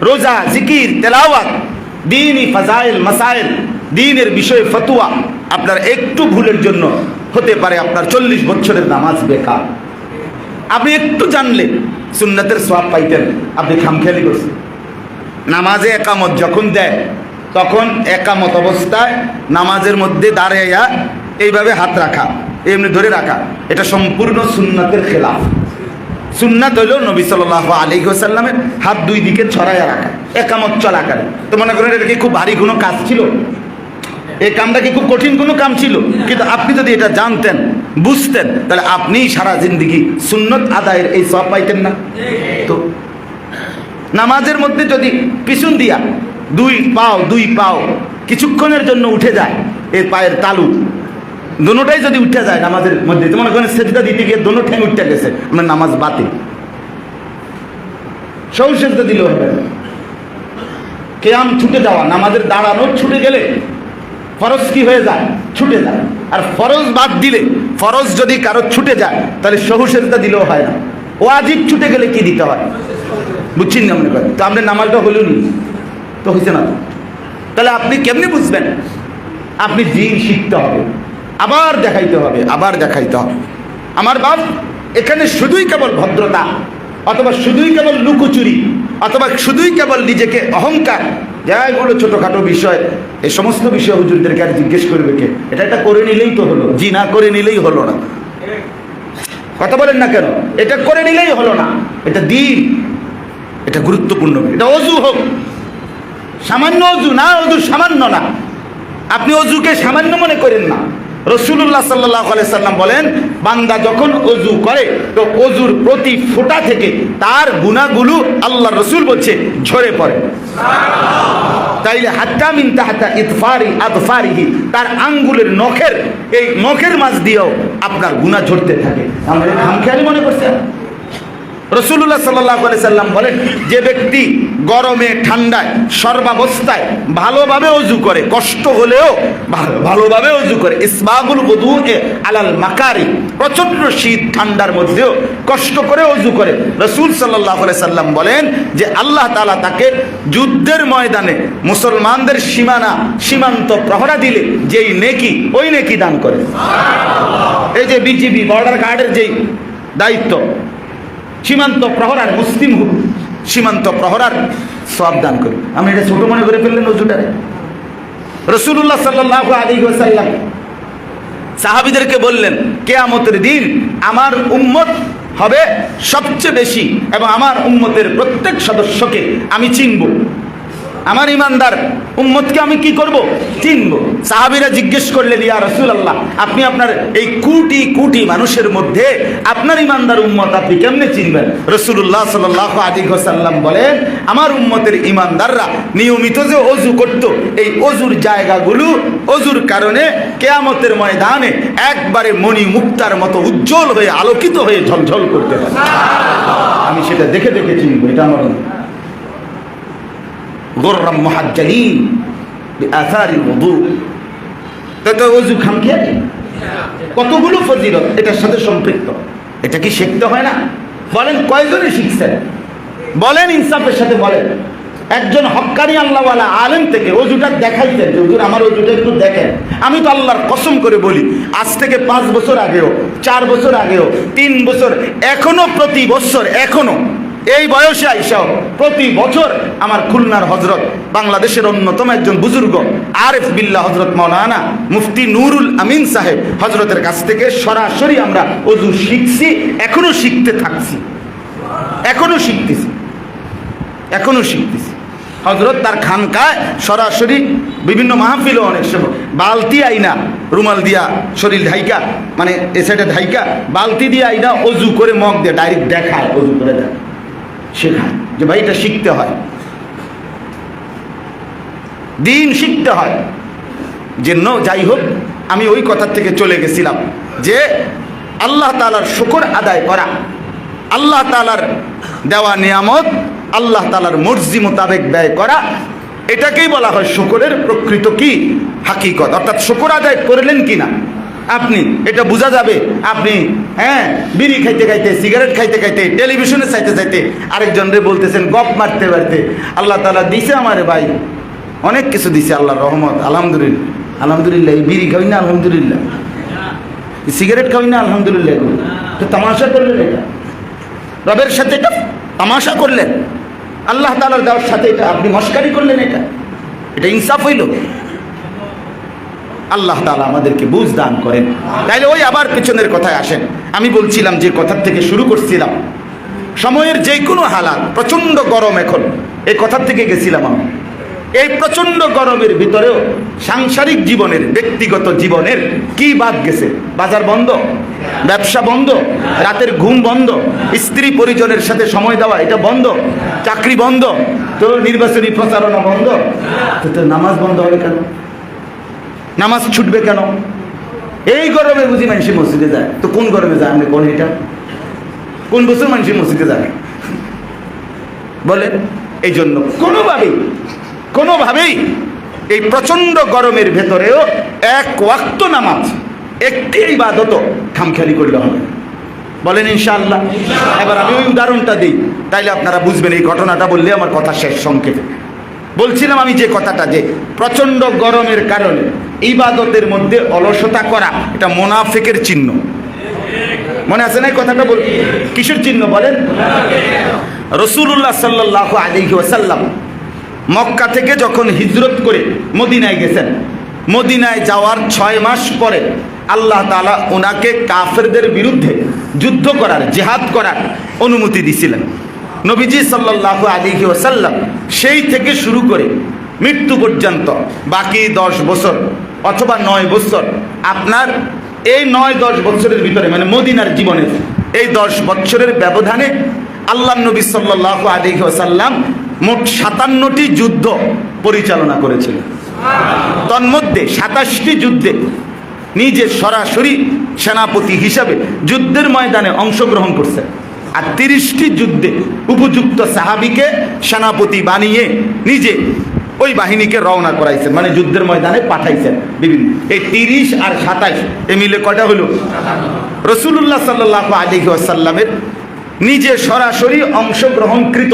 রোজা, জিকির, তেলাওয়াত, দ্বীনি ফাজাইল, মাসাইল, দ্বীনের বিষয়ে ফতোয়া আপনার একটু ভুলের জন্য হতে পারে আপনার 40 বছরের নামাজ বেকার। আপনি একটু জানলে সুন্নাতের সওয়াব পাইতেন, আপনি খামখেয়ালি করছেন। নামাজে একামত যখন দেয়, তখন একামত অবস্থায় নামাজের মধ্যে দাঁড়াইয়া এইভাবে হাত রাখা, এমনি ধরে রাখা, এটা সম্পূর্ণ সুন্নাতের খেলাফ। সুন্নাত হইল নবী সাল্লাল্লাহু আলাইহি ওয়াসাল্লামের হাত দুই দিকে ছড়াইয়া রাখা একামত চলাকালে। তো মনে করেন এটা কি খুব ভারী কোনো কাজ ছিল? এই কামটা কি খুব কঠিন কোনো কাম ছিল? কিন্তু আপনি যদি এটা জানতেন, বুঝতেন, তাহলে আপনি সারা জিন্দেগি সুন্নত আদায়ের এই সওয়াব পাইতেন না? তো নামাজের মধ্যে যদি পিছন দিয়া দুই পাও কিছুক্ষণের জন্য উঠে যায়, এই পায়ের তালু দোনোটাই যদি উঠে যায় নামাজের মধ্যে, তো মনে করেন সেজদা দিতে গিয়ে দোনো ঠ্যাং উঠে গেছে, আপনার নামাজ বাতিল। সৌ সেজদা দিলেও হবে না। কিয়াম ছুটে যাওয়া, নামাজের দাঁড়ানো ছুটে গেলে ফরজ কি হয়ে যায়? ছুটে যায়। আর ফরজ বাদ দিলে, ফরজ যদি কারো ছুটে যায় তাহলে সহু সেজদা দিলেও হয় না। ওয়াজিব ছুটে গেলে কি দিতে হয়? বুঝছেন না মনে করেন? তো আপনার নামাজটা হলেও নি, তো হয়েছে না। তাহলে আপনি কেমনি বুঝবেন? আপনি দিন শিখতে হবে, আবার দেখাইতে হবে, আবার দেখাইতে হবে। আমার বাপ, এখানে শুধুই কেবল ভদ্রতা অথবা শুধুই কেবল লুকোচুরি অথবা শুধুই কেবল নিজেকে অহংকার, যা এগুলো ছোটখাটো বিষয়, এই সমস্ত বিষয় হুজুরদেরকে আর জিজ্ঞেস করবে কে? এটা করে নিলেই তো হলো, জি না করে নিলেই হলো না। কথা বলেন না কেন? এটা করে নিলেই হলো না, এটা দিন, এটা গুরুত্বপূর্ণ। এটা অজু হোক, সামান্য অজু না, অজু সামান্য না, আপনি অজুকে সামান্য মনে করেন না। রাসূলুল্লাহ সাল্লাল্লাহু আলাইহি সাল্লাম বলেন, বান্দা যখন অজু করে তো অজুর প্রতি ফোঁটা থেকে তার গুনাহগুলো আল্লাহ রাসূল বলছে ঝরে পড়ে। তাইলে হাত্তা মিন তাহতা ইতফারি আদফারিহি, তার আঙ্গুলের নখের, এই নখের মাঝ দিয়েও আপনার গুনাহ ঝরতে থাকে। আমরা খামখেয়ালি মনে করছেন? রাসূলুল্লাহ সাল্লাল্লাহু আলাইহি সাল্লাম বলেন, যে ব্যক্তি গরমে ঠান্ডায় সর্বাবস্থায় ভালোভাবে অজু করে, কষ্ট হলেও ভালোভাবে অজু করে, ইসবাগুল ওযুএ আলাল মাকারি, প্রচন্ড শীত ঠান্ডার মধ্যেও কষ্ট করে অজু করে, রাসূল সাল্লাল্লাহু আলাইহি সাল্লাম বলেন যে আল্লাহ তাআলা তাকে যুদ্ধের ময়দানে মুসলমানদের সীমান্ত প্রহরা দিলে যেই নেকি, ওই নেকি দান করে। এই যে বিজিবি বর্ডার গার্ডের যেই দায়িত্ব, সীমান্ত প্রহরার, মুসলিম সীমান্ত প্রহরার সওয়াব দান করি। আমি এটা ছোট মনে করে ফেললেন অজুটারে। রাসূলুল্লাহ সাল্লাল্লাহু আলাইহি ওয়াসাল্লাম সাহাবীদেরকে বললেন, কিয়ামতের দিন আমার উম্মত হবে সবচেয়ে বেশি এবং আমার উম্মতের প্রত্যেক সদস্যকে আমি চিনব। আমার ইমানদার উম্মতকে আমি কি করব? চিনব। সাহাবীরা জিজ্ঞেস করলেন, ইয়া রাসূলুল্লাহ, আপনি আপনার এই কোটি কোটি মানুষের মধ্যে আপনার ইমানদার উম্মত আপনি কেমনে চিনবেন? রাসূলুল্লাহ সাল্লাল্লাহু আলাইহি ওয়াসাল্লাম বলেন, আমার উম্মতের ইমানদাররা নিয়মিত যে ওযু করত, এই ওযুর জায়গাগুলো ওযুর কারণে কিয়ামতের ময়দানে একবারে মণি মুক্তার মতো উজ্জ্বল হয়ে, আলোকিত হয়ে ঝলঝল করতে থাকে। আমি সেটা দেখে দেখে চিনব। এটা আমার গোররাম মুহাজ্জালিন বিআথারিল ওযু। তো ওযু খামখেয়ালি, কতগুলো ফজিলত এটার সাথে সম্পৃক্ত। এটা কি শিখতে হয় না? বলেন কয়জনে শিখছেন? বলেন ইনসাফের সাথে বলেন। একজন হক্কানি আল্লাহওয়ালা আলেম থেকে ওযুটা দেখাইতেন যে হুজুর আমার ওযুটা একটু দেখেন। আমি তো আল্লাহর কসম করে বলি, আজ থেকে 5 বছর আগেও, 4 বছর আগেও, 3 বছর, এখনো প্রতি বছর, এখনো এই বয়সে আইসাও প্রতি বছর আমার খুলনার হযরত, বাংলাদেশের অন্যতম একজন বুজুর্গ আরিফ বিল্লাহ হযরত মাওলানা মুফতি নুরুল আমিন সাহেব হযরতের কাছ থেকে সরাসরি আমরা ওযু শিখছি, এখনো শিখতে থাকছি, এখনো শিখতেছি, এখনো শিখতেছি। হযরত তার খানকায় সরাসরি বিভিন্ন মাহফিলও অনেক সময় বালতি আইনা, রুমাল দিয়া শরীর ঢাইকা, মানে এ সাইডে ঢাইকা বালতি দিয়ে আইনা ওযু করে মগ দিয়ে ডাইরেক্ট দেখায়, ওযু করে দেয়, শেখায় যে ভাই এটা শিখতে হয়, দিন শিখতে হয়। যেন যাই হোক, আমি ওই কথা থেকে চলে গেছিলাম যে আল্লাহ তাআলার শুকর আদায় করা, আল্লাহ তাআলার দেওয়া নিয়ামত আল্লাহ তাআলার মর্জি মোতাবেক ব্যয় করা, এটাকেই বলা হয় শুকরের প্রকৃত কি হাকিকত। অর্থাৎ শুকর আদায় করলেন কিনা আপনি, এটা বোঝা যাবে আপনি বিড়ি খাইতে খাইতে, সিগারেট খাইতে খাইতে, টেলিভিশনে চাইতে চাইতে আরেকজনরে বলতেছেন, গপ মারতে মারতে, আল্লাহ তাআলা দিছে আমারে ভাই, অনেক কিছু দিছে, আল্লাহর রহমত, আলহামদুলিল্লাহ, আলহামদুলিল্লাহ। বিড়ি খাই না আলহামদুলিল্লাহ, সিগারেট খাই না আলহামদুলিল্লাহ, তো তামাশা করলেন, এটা রবের সাথে এটা তামাশা করলেন, আল্লাহ তাআলার দেওয়ার সাথে এটা আপনি মস্কারি করলেন, এটা ইনসাফ হইল? আল্লাহ তাআলা আমাদেরকে বুঝ দান করেন। তাইলে ওই আবার পেছনের কথায় আসেন। আমি বলছিলাম যে কথার থেকে শুরু করছিলাম, সময়ের যে কোনো হালাত, প্রচণ্ড গরম এখন, এই কথার থেকে গেছিলাম আমি। এই প্রচণ্ড গরমের ভিতরেও সাংসারিক জীবনের, ব্যক্তিগত জীবনের কি বাদ গেছে? বাজার বন্ধ, ব্যবসা বন্ধ, রাতের ঘুম বন্ধ, স্ত্রী পরিজনের সাথে সময় দেওয়া এটা বন্ধ, চাকরি বন্ধ, তো নির্বাচনী প্রচারণা বন্ধ, তো নামাজ বন্ধ হবে কেন? নামাজ ছুটবে কেন? এই গরমে বুঝি মানুষ মসজিদে যায়? তো কোন গরমে যায়? আপনি কোন, এটা কোন বছর মানুষ মসজিদে যায় বলেন? এই জন্য কোনোভাবেই এই প্রচন্ড গরমের ভেতরেও এক ওয়াক্ত নামাজ, একটি ইবাদত খামখেয়ালি করলে হবে। বলেন ইনশাআল্লাহ। এবার আমি ওই উদাহরণটা দিই, তাইলে আপনারা বুঝবেন। এই ঘটনাটা বললে আমার কথা শেষ। সংক্ষেপে বলছিলাম আমি যে কথাটা, যে প্রচন্ড গরমের কারণে ইবাদতের মধ্যে অলসতা করা, এটা মুনাফিকের চিহ্ন। মনে আছে না এই কথাটা? কিসের চিহ্ন বলেন? রাসূলুল্লাহ সাল্লাল্লাহু আলাইহি ওয়াসাল্লাম মক্কা থেকে যখন হিজরত করে মদিনায় গেছেন, মদিনায় যাওয়ার 6 মাস পরে আল্লাহ তাআলা ওনাকে কাফেরদের বিরুদ্ধে যুদ্ধ করার, জিহাদ করার অনুমতি দিয়েছিলেন। নবীজি সাল্লাল্লাহু আলাইহি ওয়াসাল্লাম সেই থেকে শুরু করে মৃত্যু পর্যন্ত বাকি 10 বছর অথবা 9 বছর, আপনার এই 9-10 বছরের ভিতরে, মানে মদিনার জীবনের এই 10 বছরের ব্যবধানে আল্লাহ নবী সাল্লাল্লাহু আলাইহি ওয়াসাল্লাম মোট 57টি যুদ্ধ পরিচালনা করেছিলেন। তন্মধ্যে 27টি যুদ্ধে নিজে সরাসরি সেনাপতি হিসাবে যুদ্ধের ময়দানে অংশগ্রহণ করছেন, আর 30টি যুদ্ধে উপযুক্ত সাহাবীকে সেনাপতি বানিয়ে নিজে ওই বাহিনীকে রওনা করাইছেন, মানে যুদ্ধের ময়দানে পাঠাইছেন বিভিন্ন। এই 30 আর 27 এ মিলে কয়টা হলো? রাসূলুল্লাহ সাল্লাল্লাহু আলাইহি ওয়াসাল্লামের নিজে সরাসরি অংশগ্রহণকৃত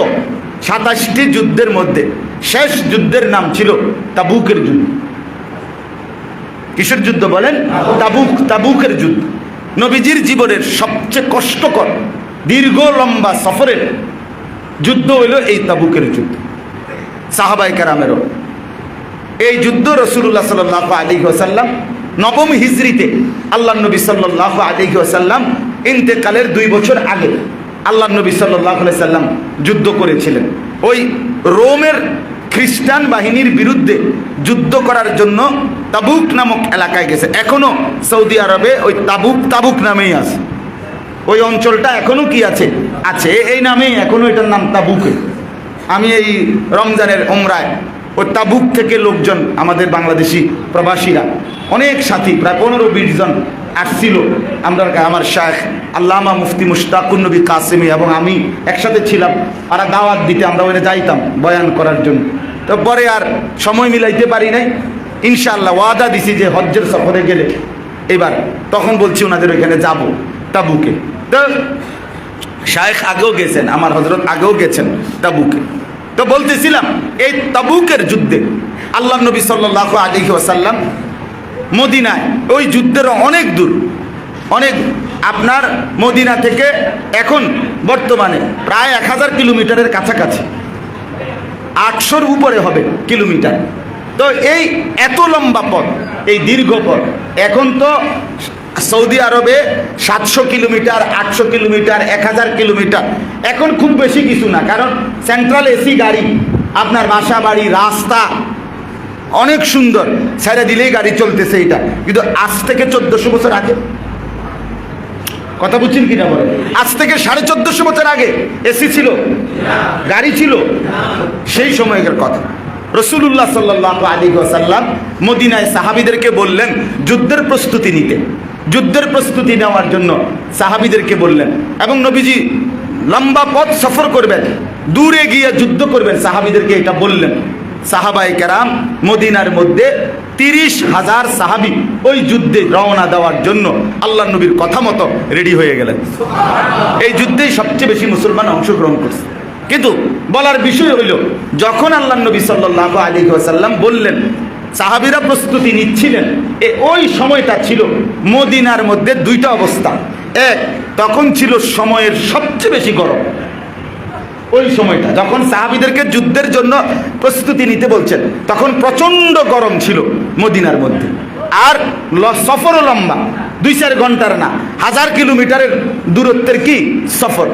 27টি যুদ্ধের মধ্যে শেষ যুদ্ধের নাম ছিল তাবুকের যুদ্ধ। কিসের যুদ্ধ বলেন? তাবুকের যুদ্ধ। নবীজির জীবনের সবচেয়ে কষ্টকর দীর্ঘ লম্বা সফরের যুদ্ধ হইল এই তাবুকের যুদ্ধ। সাহাবায়ে কেরামেরও এই যুদ্ধ রাসূলুল্লাহ সাল্লাল্লাহু আলাইহি ওয়াসাল্লাম 9ম হিজরিতে আল্লাহ নবী সাল্লাল্লাহু আলাইহি ওয়াসাল্লাম ইন্তেকালের 2 বছর আগে আল্লাহ নবী সাল্লাল্লাহু আলাইহি ওয়াসাল্লাম যুদ্ধ করেছিলেন। ওই রোমের খ্রিস্টান বাহিনীর বিরুদ্ধে যুদ্ধ করার জন্য তাবুক নামক এলাকায় গেছে। এখনো সৌদি আরবে ওই তাবুক নামেই আছে, ওই অঞ্চলটা এখনো কি আছে, এই নামেই এখনো, এটার নাম তাবুকে। আমি এই রমজানের ওমরায় ওই তাবুক থেকে লোকজন, আমাদের বাংলাদেশি প্রবাসীরা অনেক সাথী, প্রায় 15-20 জন আসছিল। আমরা, আমার শায়েখ আল্লামা মুফতি মুশতাকুন নবী কাসেমি এবং আমি একসাথে ছিলাম। আর দাওয়াত দিতে আমরা ওখানে যাইতাম বয়ান করার জন্য। তো পরে আর সময় মিলাইতে পারি নাই। ইনশাআল্লাহ ওয়াদা দিছি যে হজ্জের সফরে গেলে এবার, তখন বলছি ওনাদের ওইখানে যাব তাবুকে। তো শায়েখ আগেও গেছেন, আমার হযরত আগেও গেছেন তাবুকে। তো বলতেছিলাম এই তাবুকের যুদ্ধে আল্লাহ নবী সাল্লাল্লাহু আলাইহি ওয়াসাল্লাম মদিনায়, ওই যুদ্ধের অনেক দূর, অনেক, আপনার মদিনা থেকে এখন বর্তমানে প্রায় 1000 কিলোমিটারের কাছাকাছি, 800-র উপরে হবে কিলোমিটার। তো এই এত লম্বা পথ, এই দীর্ঘ পথ, এখন তো সৌদি আরবে 700 কিলোমিটার, 800 কিলোমিটার, 1000 কিলোমিটার, এখন খুব বেশি কিছু না, কারণ সেন্ট্রাল এসি গাড়ি, আপনার বাসা বাড়ি, রাস্তা অনেক সুন্দর, ছেড়ে দিলেই গাড়ি চলতেছে। এটা কিন্তু আজ থেকে 1400 বছর আগে, কথা বুঝছেন কিনা বলে, আজ থেকে 1450 বছর আগে এসি ছিল, গাড়ি ছিল, সেই সময়কার কথা। রাসূলুল্লাহ সাল্লাল্লাহু আলাইহি ওয়াসাল্লাম মদিনায় সাহাবীদেরকে বললেন যুদ্ধের প্রস্তুতি নিতে, যুদ্ধের প্রস্তুতি নেওয়ার জন্য সাহাবীদেরকে বললেন। এবং নবীজি লম্বা পথ সফর করবেন, দূরে গিয়ে যুদ্ধ করবেন, সাহাবীদেরকে এটা বললেন। সাহাবায়ে কেরাম মদিনার মধ্যে 30,000 সাহাবী ওই যুদ্ধে রওনা দেওয়ার জন্য আল্লাহ নবীর কথা মতো রেডি হয়ে গেলেন। এই যুদ্ধেই সবচেয়ে বেশি মুসলমান অংশগ্রহণ করছে। কিন্তু বলার বিষয় হইল, যখন আল্লাহ নবী সাল্লাল্লাহু আলাইহি ওয়াসাল্লাম বললেন, সাহাবীরা প্রস্তুতি নিচ্ছিলেন, ওই সময়টা ছিল মদিনার মধ্যে 2টা অবস্থা। এক, তখন ছিল সময়ের সবচেয়ে বেশি গরম। ওই সময়টা যখন সাহাবীদেরকে যুদ্ধের জন্য প্রস্তুতি নিতে বলছেন, তখন প্রচন্ড গরম ছিল মদিনার মধ্যে। আর সফরও লম্বা, 2-4 ঘন্টার না, 1000 কিলোমিটারের দূরত্বের কি সফর।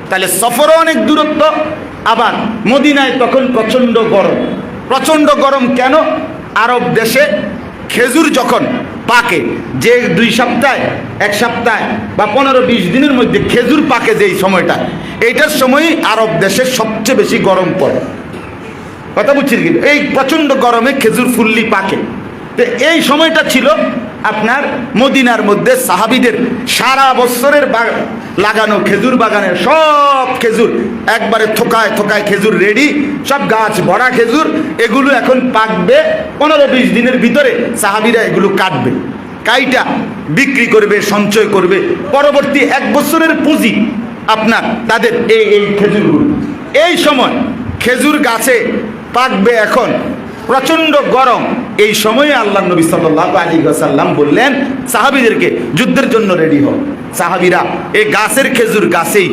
তাহলে সফরও অনেক দূরত্ব, আবার মদিনায় তখন প্রচন্ড গরম। প্রচন্ড গরম কেন? আরব দেশে খেজুর যখন পাকে, যে 2 সপ্তাহে, 1 সপ্তাহে বা 15-20 দিনের মধ্যে খেজুর পাকে যেই সময়টা, এইটার সময়ই আরব দেশে সবচেয়ে বেশি গরম পড়ে। কথা বুঝছেন কিন্তু, এই প্রচন্ড গরমে খেজুর ফুল্লি পাকে। তো এই সময়টা ছিল আপনার মদিনার মধ্যে সাহাবীদের সারা বছরের লাগানো খেজুর বাগানের সব খেজুর একবারে থোকায় থোকায় খেজুর রেডি, সব গাছ ভরা খেজুর, এগুলো এখন পাকবে। 15-20 দিনের ভিতরে সাহাবীরা এগুলো কাটবে, কাইটা বিক্রি করবে, সঞ্চয় করবে, পরবর্তী 1 বছরের পুঁজি আপনার তাদের এই খেজুরগুলো। এই সময় খেজুর গাছে পাকবে, এখন প্রচন্ড গরম। এই সময়ে আল্লাহ নবী সাল্লাল্লাহু আলাইহি ওয়াসাল্লাম বললেন সাহাবীদেরকে যুদ্ধের জন্য রেডি হও। সাহাবীরা এই গাছের খেজুর গাছেই,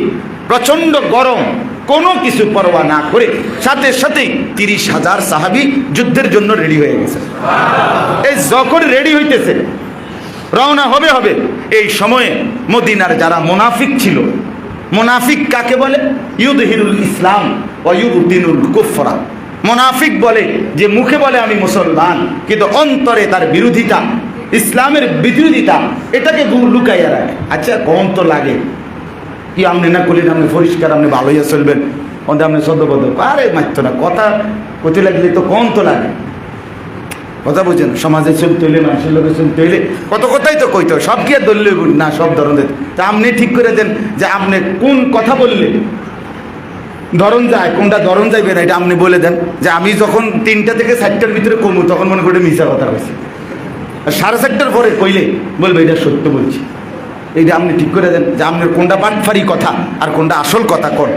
প্রচন্ড গরম, কোনো কিছু পরোয়া না করে সাথে সাথেই 30,000 সাহাবী যুদ্ধের জন্য রেডি হয়ে গেছে। এই যখন রেডি হইতেছে, রওনা হবে, এই সময়ে মদিনার যারা মুনাফিক ছিল, মুনাফিক কাকে বলে? ইউদহিরুল ইসলাম ওয়া ইউবতিনুল কুফরা। মুনাফিক বলে যে মুখে বলে আমি মুসলমান, কিন্তু অন্তরে তার বিরোধিতা, ইসলামের বিরোধিতা, এটাকে লুকাইয়া রাখে। আচ্ছা কম তো লাগে কি আপনি না করলেন, আপনি পরিষ্কার, আপনি ভালোই চলবেন, অন্তে আপনি সদ্যবদ্ধ আরে মারত না, কথা কতে লাগলে তো কম তো লাগে। কথা বুঝছেন? সমাজে চলতে হইলে, মানুষের লোকে চলতে হইলে কত কথাই তো কইতে হয়, সব কি আর দলীয় না, সব ধরনের। তা আপনি ঠিক করে দেন যে আপনি কোন কথা বললে ধরন যায়, কোনটা ধরন যাইবে না, এটা আপনি বলে দেন। যে আমি যখন 3টা থেকে 4টার ভিতরে কমু, তখন মনে করে মিশা কথা হয়েছে, আর 4:30টার পরে কইলে বলবে এটা সত্য বলছি। এইটা আপনি ঠিক করে দেন যে আপনার কোনটা বাটফারি কথা আর কোনটা আসল কথা কোন।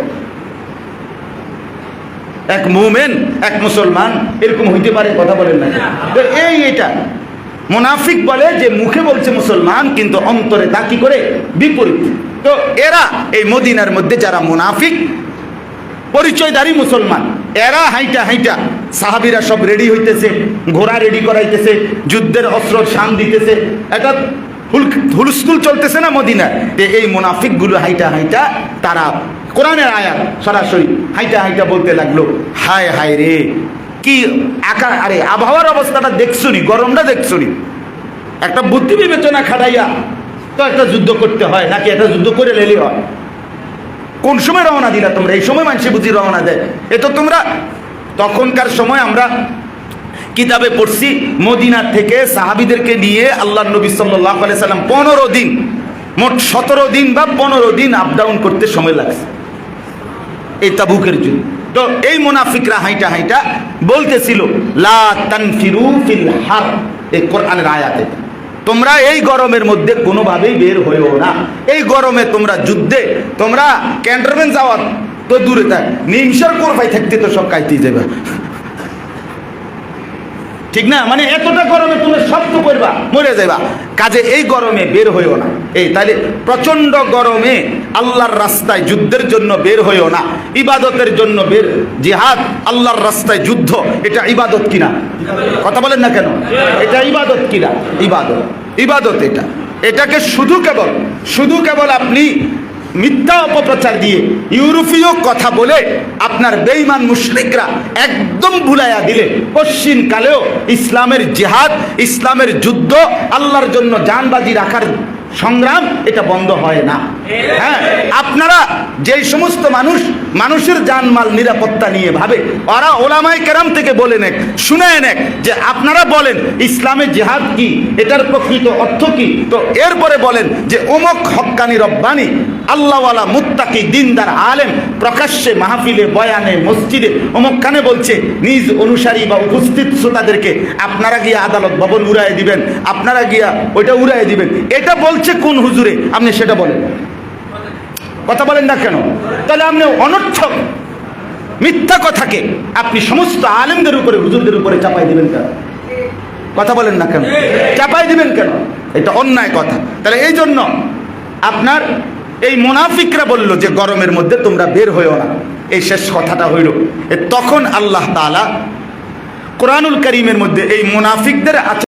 এক মুমিন, এক মুসলমান এরকম হইতে পারে? কথা বলেন না। তো এইটা মুনাফিক বলে যে মুখে বলছে মুসলমান, কিন্তু অন্তরে তা কি করে? বিপরীত। তো এরা এই মদিনার মধ্যে যারা মুনাফিক পরিচয়ধারী মুসলমান, এরা হাইটা সাহাবীরা সব রেডি হইতেছে, ঘোড়া রেডি করাইতেছে, যুদ্ধের অস্ত্র শান দিতেছে, এটা হুলস্থুল চলতেছে না মদিনার। এই মুনাফিকগুলো হাইটা তারা কোরআনের আয়াত সরাসরি হাইটা বলতে লাগলো, হায় হায় রে কি আরে আবহাওয়ার অবস্থাটা দেখছুনি, গরমটা দেখছুনি, একটা বুদ্ধি বিবেচনা খাটাইয়া তো একটা যুদ্ধ করতে হয় নাকি? একটা যুদ্ধ করে লেলি হয়? কোন সময় রওনা দিলা তোমরা? এই সময় মানুষে বুঝি রওনা দেয়। এ তো তোমরা তখনকার সময় আমরা কিতাবে পড়ছি, মদিনা থেকে সাহাবীদেরকে নিয়ে আল্লাহ নবী সাল্লাল্লাহু আলাইহি সাল্লাম 15 দিন, মোট 17 দিন বা 15 দিন আপ ডাউন করতে সময় লাগছে এই তাবুকের যুদ্ধ। তো এই মুনাফিকরা হাইটা বলতেছিল লা তানফিরু ফিল হার, এই কোরআনের আয়াতে, তোমরা এই গরমের মধ্যে কোনোভাবেই বের হইও না। এই গরমে তোমরা যুদ্ধে, তোমরা ক্যান্টনমেন্ট যাওয়ার তো দূরে থাক, নিমসার কোরবাই থাকতে তো সব কাইতেই যাবে, ঠিক না? মানে এতটা গরমে তুমি শব্দ করবা, মরে যাইবা, কাজে এই গরমে বের হইও না। এই তাইলে প্রচন্ড গরমে আল্লাহর রাস্তায় যুদ্ধের জন্য বের হইও না, ইবাদতের জন্য বের। জিহাদ, আল্লাহর রাস্তায় যুদ্ধ, এটা ইবাদত কিনা? কথা বলেন না কেন? এটা ইবাদত কিনা? ইবাদত। এটাকে শুধু কেবল আপনি মিথ্যা অপপ্রচার দিয়ে, ইউরোপীয় কথা বলে আপনার বেঈমান মুশরিকরা একদম ভুলাইয়া দিলে, পশ্চিম কালেও ইসলামের জিহাদ, ইসলামের যুদ্ধ, আল্লাহর জন্য জানবাজি রাখার সংগ্রাম, এটা বন্ধ হয় না। হ্যাঁ, আপনারা যেই সমস্ত মানুষের জানমাল নিরাপত্তা নিয়ে ভাবে, ওরা ওলামায়ে কেরাম থেকে বলে নেক, শুনে নেক যে আপনারা বলেন ইসলামে জিহাদ কি, এটার প্রকৃত অর্থ কি, তো এরপরে বলেন যে অমুক হক্কানি রব্বানি আল্লাহওয়ালা মুত্তাকি দিনদার আলেম প্রকাশ্যে মাহফিলে, বয়ানে, মসজিদে অমুকখানে বলছে, নিজ অনুসারী বা উপস্থিত শ্রোতাদেরকে আপনারা গিয়া আদালত ভবন উড়াই দিবেন, আপনারা গিয়া ওইটা উড়াই দিবেন, এটা বলছে কোন হুজুরে? আপনি সেটা বলেন। কথা বলেন না কেন? তাহলে আপনি অনর্থক মিথ্যা কথাকে আপনি সমস্ত আলেমদের উপরে, হুজুরদের উপরে চাপাই দিবেন কেন? কথা বলেন না কেন? চাপাই দিবেন কেন? এটা অন্যায় কথা। তাহলে এই জন্য আপনার এই মুনাফিকরা বলল যে গরমের মধ্যে তোমরা বের হইও না, এই শেষ কথাটা হইল। তখন আল্লাহ তাআলা কোরআনুল কারীমের মধ্যে এই মুনাফিকদের